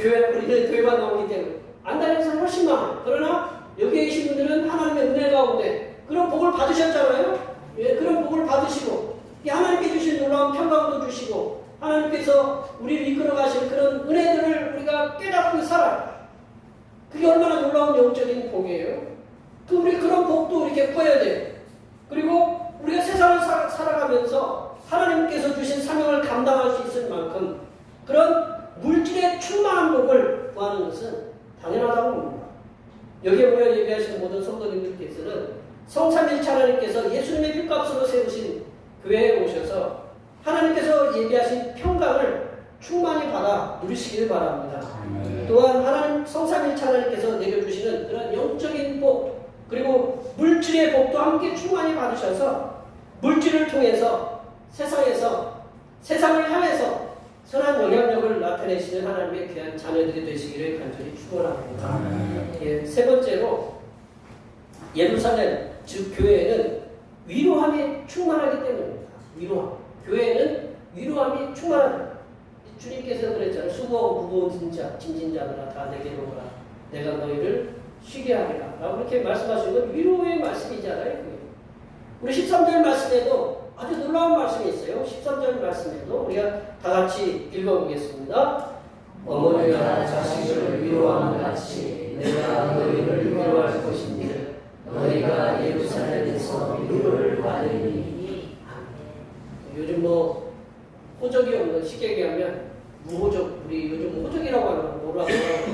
교회만 나오기 때문에 안 다니는 사람이 훨씬 많아요. 그러나 여기에 계신 분들은 하나님의 은혜 가운데 그런 복을 받으셨잖아요. 그런 복을 받으시고 하나님께 주신 놀라운 평강도 주시고 하나님께서 우리를 이끌어 가실 그런 은혜들을 우리가 깨닫고 살아요. 그게 얼마나 놀라운 영적인 복이에요. 우리 그런 복도 이렇게 꺼야 돼요. 그리고 우리가 세상을 살아가면서 하나님께서 주신 사명을 감당할 수 있을 만큼 그런 물질의 충만한 복을 구하는 것은 당연하다고 봅니다. 여기에 모여 예배하시는 모든 성도님들께서는 성삼일체 하나님께서 예수님의 피값으로 세우신 교회에 오셔서 하나님께서 예비하신 평강을 충만히 받아 누리시길 바랍니다. 또한 하나님 성삼일체 하나님께서 내려주시는 그런 영적인 복, 그리고 물질의 복도 함께 충만히 받으셔서 물질을 통해서 세상을 향해서 선한 영향력을 나타내시는 하나님의 귀한 자녀들이 되시기를 간절히 축원합니다. 세 번째로 예루살렘 즉 교회는 위로함이 충만하기 때문입니다. 위로함. 교회는 위로함이 충만하다. 주님께서 그랬잖아요. 수고하고 무거운 짐진 자들아 다 내게로 오라. 내가 너희를 쉬게 하리라. 라고 그렇게 말씀하신 건 위로의 말씀이잖아요. 우리 13절 말씀에도 아주 놀라운 말씀이 있어요. 13절 말씀에도 우리가 다 같이 읽어보겠습니다. 어머니가 자식을 위로함 같이 내가 너희를 위로할 것인지 너희가 예루살렘에서 위로를 받으리니. 요즘 뭐 호적이 없는, 쉽게 얘기하면 무호적, 우리 요즘 호적이라고 하는 뭐라고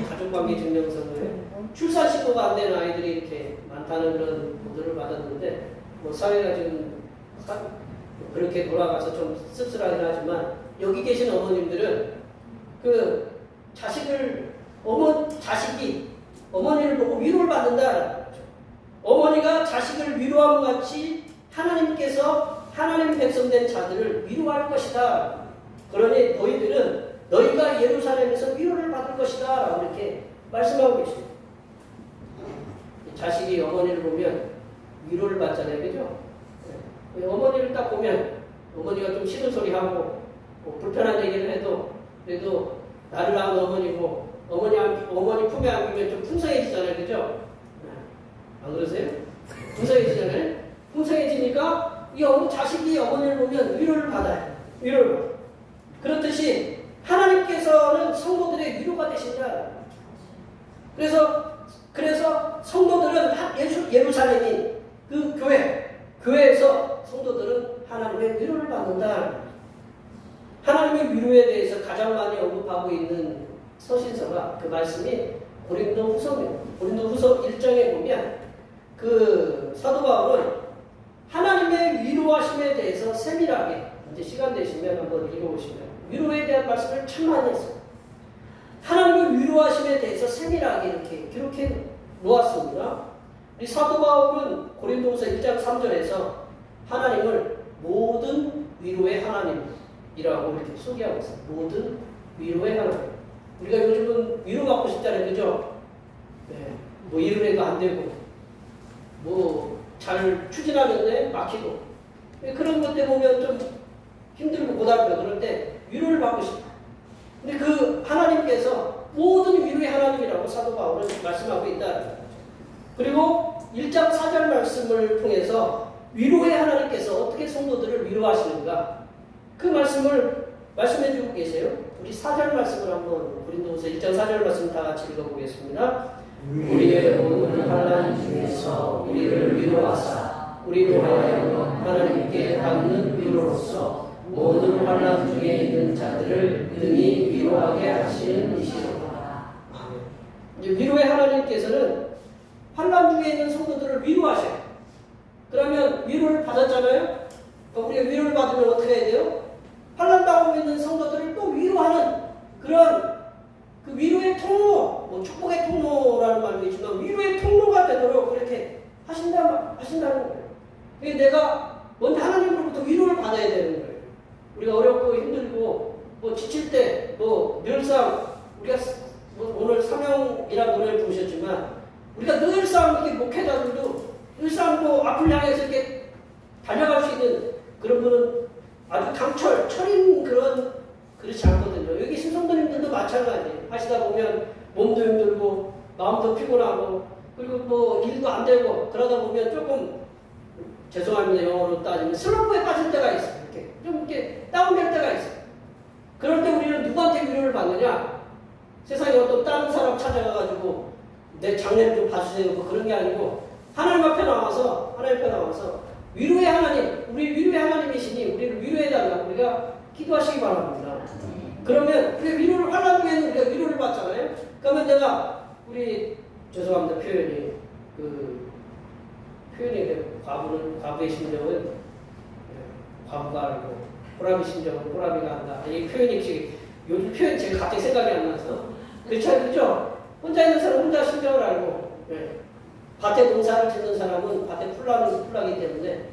가족관계 증명서인데 출산신고가 안 된 아이들이 이렇게 많다는 그런 보도를 받았는데 뭐 사회가 지금 그렇게 돌아가서 좀 씁쓸하긴 하지만 여기 계신 어머님들은 그 자식이 어머니를 보고 위로를 받는다는 거죠. 어머니가 자식을 위로함 같이 하나님께서 하나님 백성된 자들을 위로할 것이다. 그러니 너희가 예루살렘에서 위로를 받을 것이다. 라고 이렇게 말씀하고 계십니다. 자식이 어머니를 보면 위로를 받잖아요. 그죠? 어머니를 딱 보면 어머니가 좀 싫은 소리 하고 뭐 불편한 얘기를 해도 그래도 나를 낳은 어머니고 어머니 품에 안기면 좀 풍성해지잖아요. 그죠? 안 그러세요? 풍성해지잖아요. 풍성해지니까 이 자식이 어머니를 보면 위로를 받아요. 위로를 받아요. 그렇듯이 하나님께서는 성도들의 위로가 되신다. 그래서 성도들은 예루살렘이 그 교회에서 성도들은 하나님의 위로를 받는다. 하나님의 위로에 대해서 가장 많이 언급하고 있는 서신서가 그 말씀이 고린도후서입니다. 고린도후서 1장에 보면 그 사도 바울은 하나님의 위로하심에 대해서 세밀하게 이제 시간 되시면 한번 읽어보시면 위로에 대한 말씀을 참 많이 했어요. 하나님의 위로하심에 대해서 세밀하게 이렇게 기록해 놓았습니다. 우리 사도 바울은 고린도후서 1장 3절에서 하나님을 모든 위로의 하나님이라고 이렇게 소개하고 있어요. 모든 위로의 하나님. 우리가 요즘은 위로받고 싶잖아요. 그죠? 네. 뭐 일을 해도 안 되고 뭐 잘 추진하는데 막히고 그런 것들 보면 좀 힘들고 고달프고 그럴 때 위로를 받고 싶다. 근데 그 하나님께서 모든 위로의 하나님이라고 사도 바울은 말씀하고 있다. 그리고 1장 4절 말씀을 통해서 위로의 하나님께서 어떻게 성도들을 위로하시는가 그 말씀을 말씀해 주고 계세요. 우리 4절 말씀을 한번 고린도후서 1장 4절 말씀 다 같이 읽어보겠습니다. 우리의 모든 환난 중에서 우리를 위로하사 우리로 하여금 하나님께 받는 위로로서 모든 환난 중에 있는 자들을 능히 위로하게 하시는 이시로다. 위로의 하나님께서는 환난 중에 있는 성도들을 위로하셔요. 그러면 위로를 받았잖아요. 우리가 위로를 받으면 어떻게 해야 돼요? 환난 당하고 있는 성도들을 또 위로하는 그런 그 위로의 통로, 뭐 축복의 통로라는 말도 있지만 위로의 통로가 되도록 그렇게 하신다는 거예요. 내가 먼저 하나님으로부터 위로를 받아야 되는 거예요. 우리가 어렵고 힘들고 뭐 지칠 때 뭐 늘상 우리가 뭐 오늘 사명이라는 노래를 부르셨지만 우리가 늘상 이렇게 목회자들도 늘상 뭐 앞을 향해서 이렇게 달려갈 수 있는 그런 분은 아주 철인 그렇지 않거든요. 여기 신성도님들도 마찬가지예요. 하시다 보면 몸도 힘들고 마음도 피곤하고 그리고 뭐 일도 안 되고 그러다 보면 조금 죄송합니다. 영어로 따지면 슬럼프에 빠질 때가 있어요. 이렇게 좀 이렇게 다운될 때가 있어요. 그럴 때 우리는 누구한테 위로를 받느냐? 세상에 어떤 다른 사람 찾아가가지고 내 장례를 좀 봐주세요. 뭐 그런 게 아니고 하나님 앞에 나와서 위로의 하나님, 우리 위로의 하나님이시니 우리를 위로해달라고 우리가 기도하시기 바랍니다. 그러면 우리 위로를 환난 우리가 위로를 받잖아요. 그러면 내가 죄송합니다 표현이 과부의 심정은 과부가 알고 호랍의 심정은 호랍이가 안다. 이 표현이 요즘 표현 제가 갑자기 생각이 안 나서 그렇죠? 혼자 있는 사람은 혼자 심정을 알고 밭에 농사를 짓는 사람은 밭에 풀나기 때문에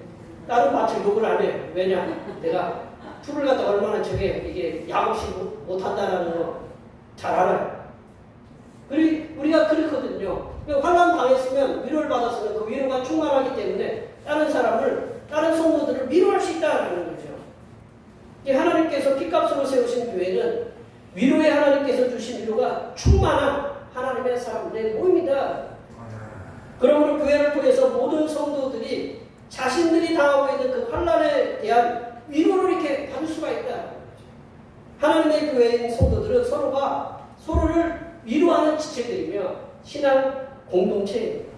다른 밭을 욕을 안 해요. 왜냐? 내가 풀을 갖다 얼마나 이게 약 없이 못한다는 거 잘 알아요. 우리가 그렇거든요. 환난 당했으면 위로를 받았으면 그 위로가 충만하기 때문에 다른 성도들을 위로할 수 있다는 거죠. 이 하나님께서 피값으로 세우신 교회는 위로의 하나님께서 주신 위로가 충만한 하나님의 사람들의 모임이다. 그러므로 교회를 통해서 모든 성도들이 자신들이 당하고 있는 그 환난에 대한 위로를 이렇게 받을 수가 있다. 하나님의 교회인 성도들은 서로가 서로를 위로하는 지체들이며 신앙 공동체입니다.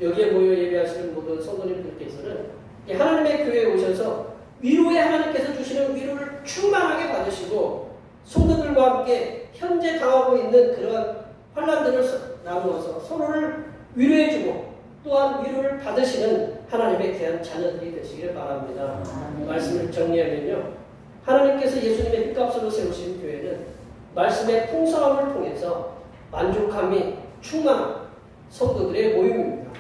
여기에 모여 예배하시는 모든 성도님들께서는 하나님의 교회에 오셔서 위로의 하나님께서 주시는 위로를 충만하게 받으시고 성도들과 함께 현재 당하고 있는 그런 환난들을 나누어서 서로를 위로해주고 또한 위로를 받으시는 하나님의 귀한 자녀들이 되시기를 바랍니다. 말씀을 정리하면요, 하나님께서 예수님의 핏값으로 세우신 교회는 말씀의 풍성함을 통해서 만족함이 충만한 성도들의 모임입니다.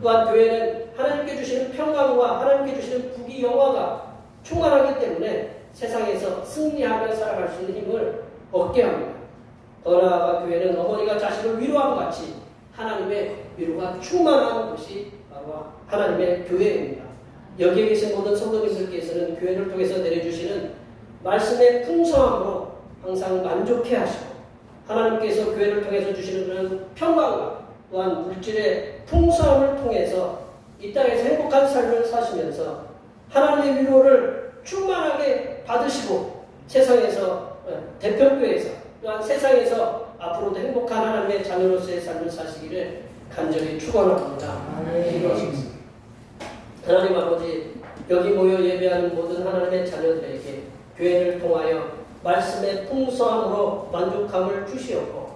또한 교회는 하나님께 주시는 평강과 하나님께 주시는 부귀 영화가 충만하기 때문에 세상에서 승리하며 살아갈 수 있는 힘을 얻게 합니다. 더 나아가 교회는 어머니가 자신을 위로함과 같이 하나님의 위로가 충만한 곳이 바로 하나님의 교회입니다. 여기에 계신 모든 성도님들께서는 교회를 통해서 내려주시는 말씀의 풍성함으로 항상 만족해 하시고 하나님께서 교회를 통해서 주시는 그런 평강과 또한 물질의 풍성함을 통해서 이 땅에서 행복한 삶을 사시면서 하나님의 위로를 충만하게 받으시고 세상에서 대표교회에서 또한 세상에서 앞으로도 행복한 하나님의 자녀로서의 삶을 사시기를 간절히 축원합니다. 기도하시겠습니다. 하나님 아버지, 여기 모여 예배하는 모든 하나님의 자녀들에게 교회를 통하여 말씀의 풍성함으로 만족함을 주시었고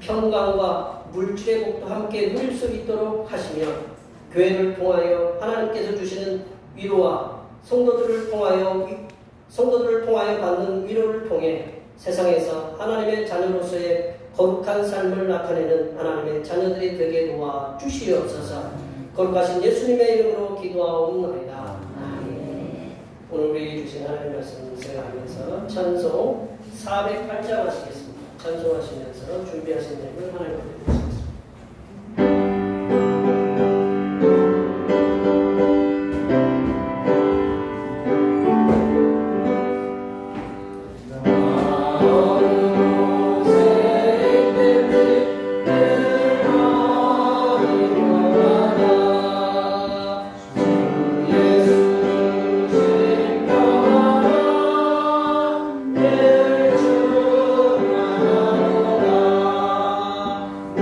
평강과 물질의 복도 함께 누릴 수 있도록 하시며 교회를 통하여 하나님께서 주시는 위로와 성도들을 통하여 받는 위로를 통해 세상에서 하나님의 자녀로서의 거룩한 삶을 나타내는 하나님의 자녀들이 되게 도와 주시옵소서. 거룩하신 예수님의 이름으로 기도하옵나이다. 오늘 우리에게 주신 하나님의 말씀 생각하면서 찬송 408장 하시겠습니다. 찬송하시면서 준비하신 내용을 하나님께 드리겠습니다.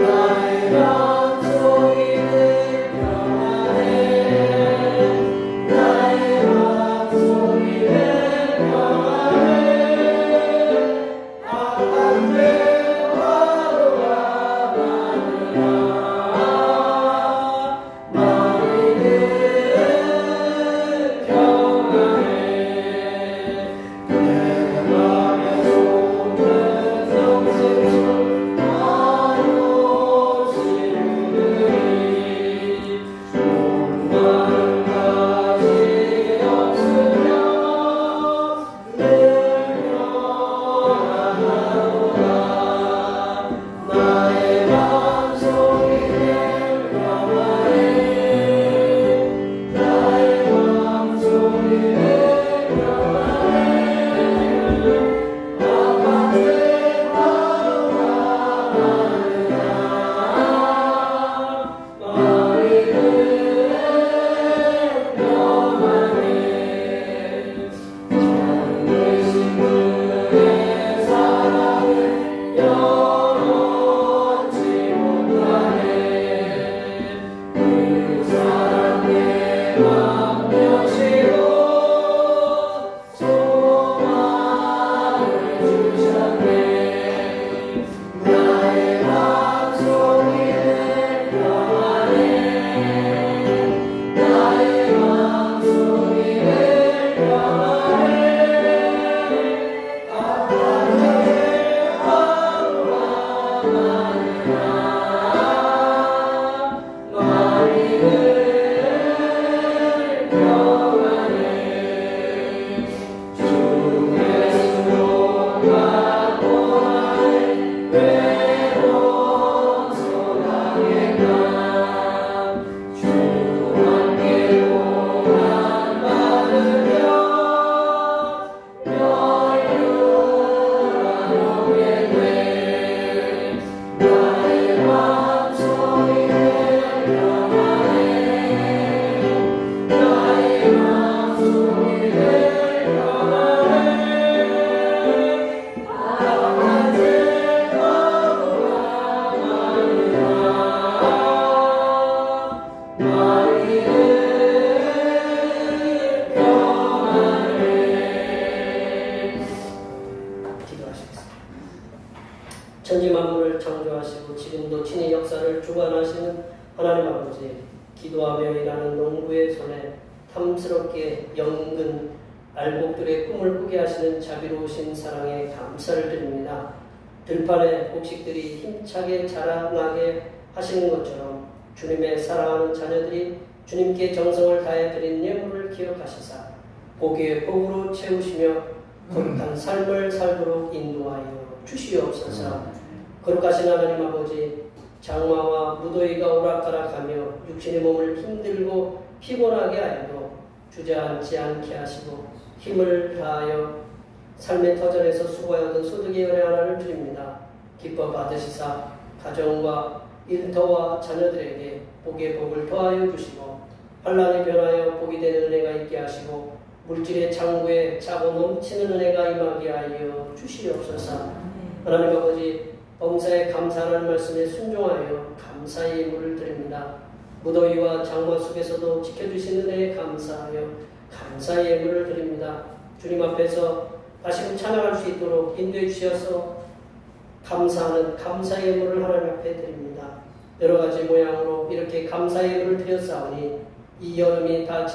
내 역사를 주관하시는 하나님 아버지, 기도하며 일하는 농부의 손에 탐스럽게 연근 알곡들의 꿈을 꾸게 하시는 자비로우신 사랑에 감사를 드립니다. 들판의 곡식들이 힘차게 자라나게 하시는 것처럼 주님의 사랑하는 자녀들이 주님께 정성을 다해 드린 예물을 기억하시사 복의 복으로 채우시며 거룩한 삶을 살도록 인도하여 주시옵소서. 거룩하신 하나님 아버지, 장마와 무더위가 오락가락하며 육신의 몸을 힘들고 피곤하게 하여도 주저앉지 않게 하시고 힘을 다하여 삶의 터전에서 수고하던 소득의 연회 하나를 드립니다. 기뻐 받으시사 가정과 일터와 자녀들에게 복의 복을 더하여 주시고 환난이 변하여 복이 되는 은혜가 있게 하시고 물질의 창고에 차고 넘치는 은혜가 임하게 하여 주시옵소서. 하나님 아버지, 범사에 감사하는 말씀에 순종하여 감사의 예물을 드립니다. 무더위와 장마 속에서도 지켜주시는 은혜에 감사하여 감사의 예물을 드립니다. 주님 앞에서 다시금 찬양할 수 있도록 인도해 주셔서 감사하는 감사의 예물을 하나님 앞에 드립니다. 여러 가지 모양으로 이렇게 감사의 예물을 드렸사오니 이 여름이 다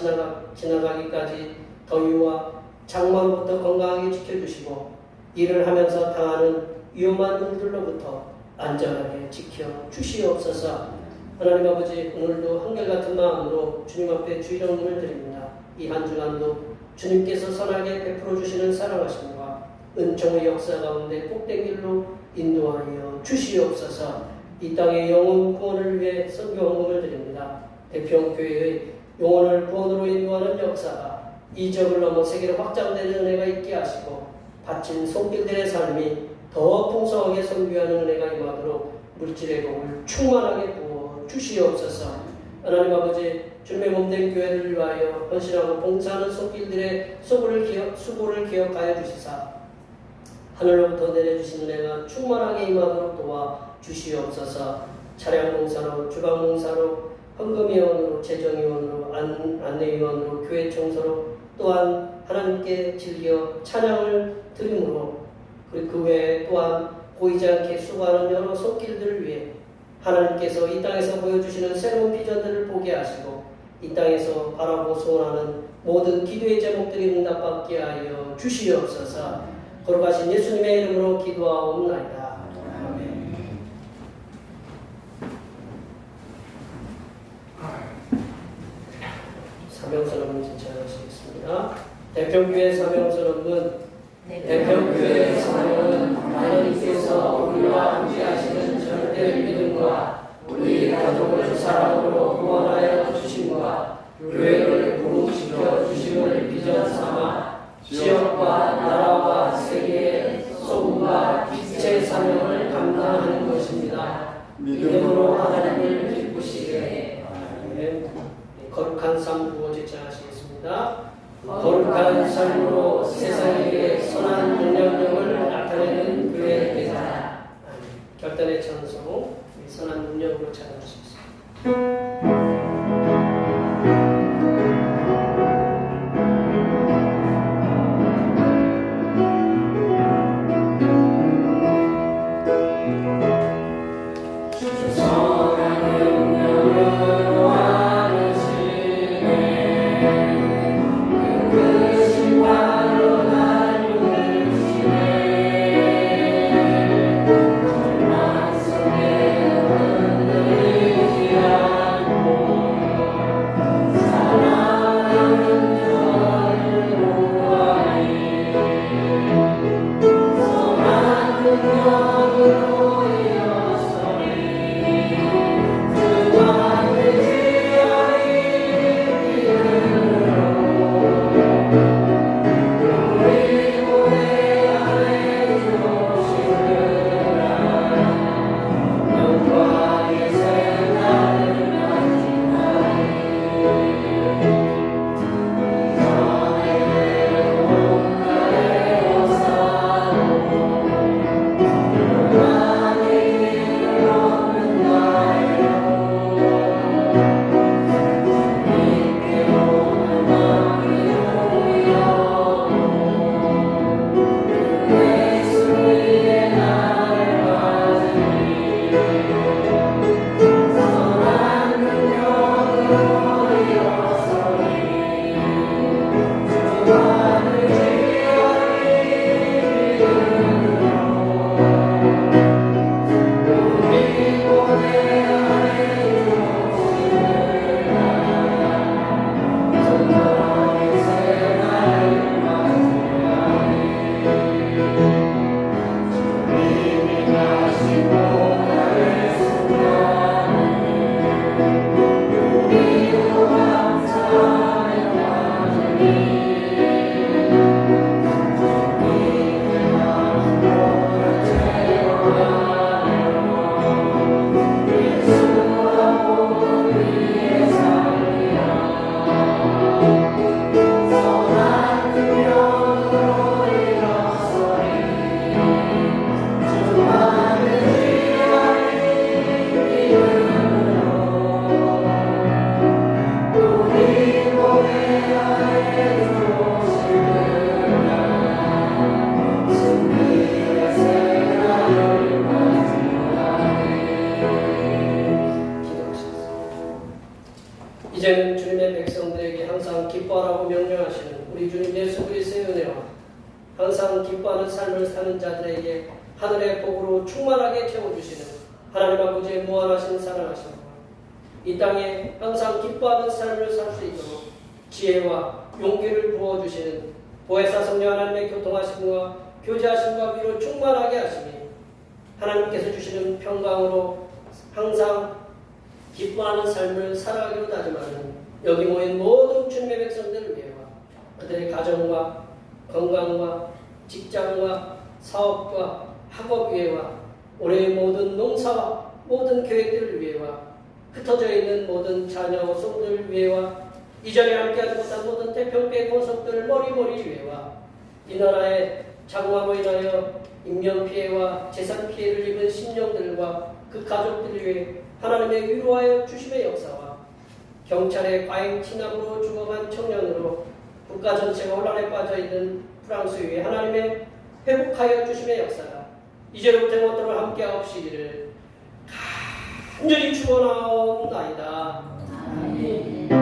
지나가기까지 더위와 장마로부터 건강하게 지켜주시고 일을 하면서 당하는 위험한 일들로부터 안전하게 지켜주시옵소서. 하나님 아버지, 오늘도 한결같은 마음으로 주님 앞에 주일영문을 드립니다. 이 한 주간도 주님께서 선하게 베풀어 주시는 사랑하심과 은총의 역사 가운데 복된 길로 인도하여 주시옵소서. 이 땅의 영혼 구원을 위해 선교 헌금을 드립니다. 대평교회의 영혼을 구원으로 인도하는 역사가 이적을 넘어 세계로 확장되는 은혜가 있게 하시고 바친 손길들의 삶이 더 풍성하게 선교하는 은혜가 임하도록 물질의 복을 충만하게 부어 주시옵소서. 하나님 아버지, 주님의 몸된 교회를 위하여 헌신하고 봉사하는 손길들의 수고를 기억하여 주시사 하늘로부터 내려주신 은혜가 충만하게 임하도록 도와 주시옵소서. 차량 봉사로, 주방 봉사로, 헌금위원으로, 재정위원으로, 안내위원으로, 교회 청소로, 또한 하나님께 즐겨 찬양을 드림으로, 그리고 그 외에 또한 보이지 않게 수고하는 여러 손길들을 위해 하나님께서 이 땅에서 보여주시는 새로운 비전들을 보게 하시고 이 땅에서 바라고 소원하는 모든 기도의 제목들이 응답받게 하여 주시옵소서. 거룩하신 예수님의 이름으로 기도하옵나이다. 아멘. 사명선언문 진행하시겠습니다. 대평교회 사명선언문. 대평교회 사명은 하나님께서 우리와 함께하시는 절대 믿음과 우리 가족을 사랑으로 구원하여 주심과 교회를 부흥시켜 주심을 비전 삼아 지역과 나라와 세계의 소금과 빛의 사명을 감당하는 것입니다. 믿음으로 하나님을 기쁘시게. 아멘. 거룩한 삶 구호 제창하시겠습니다. 거룩한 삶으로 세상에게 선한 능력을 나타내는 교회 대사. 결단의 찬송, 선한 능력으로 찬양하시겠습니다. 그 이제는 주님의 백성들에게 항상 기뻐하라고 명령하시는 우리 주님 예수 그리스도의 은혜와 항상 기뻐하는 삶을 사는 자들에게 하늘의 복으로 충만하게 채워주시는 하나님 아버지의 무한하신 사랑하심과 이 땅에 항상 기뻐하는 삶을 살 수 있도록 지혜와 용기를 부어주시는 보혜사 성령 하나님의 교통하심과 교제하심과 위로 충만하게 하시니 하나님께서 주시는 평강으로 항상 기뻐하는 삶을 살아가기로 다짐하는 여기 모인 모든 주님의 백성들을 위해와 그들의 가정과 건강과 직장과 사업과 학업 위해와 올해의 모든 농사와 모든 계획들을 위해와 흩어져 있는 모든 자녀 성들을 위해와 이전에 함께하지 못한 모든 태평교회 권속들을 머리머리 위해와 이 나라의 장마로 인하여 인명피해와 재산피해를 입은 심령들과 그 가족들을 위해 하나님의 위로하여 주심의 역사와 경찰의 과잉 침략으로 죽어간 청년으로 국가 전체가 혼란에 빠져있는 프랑스 위에 하나님의 회복하여 주심의 역사가 이제로부터 영원토록 함께하옵시기를 간절히 축원하옵나이다. 아멘.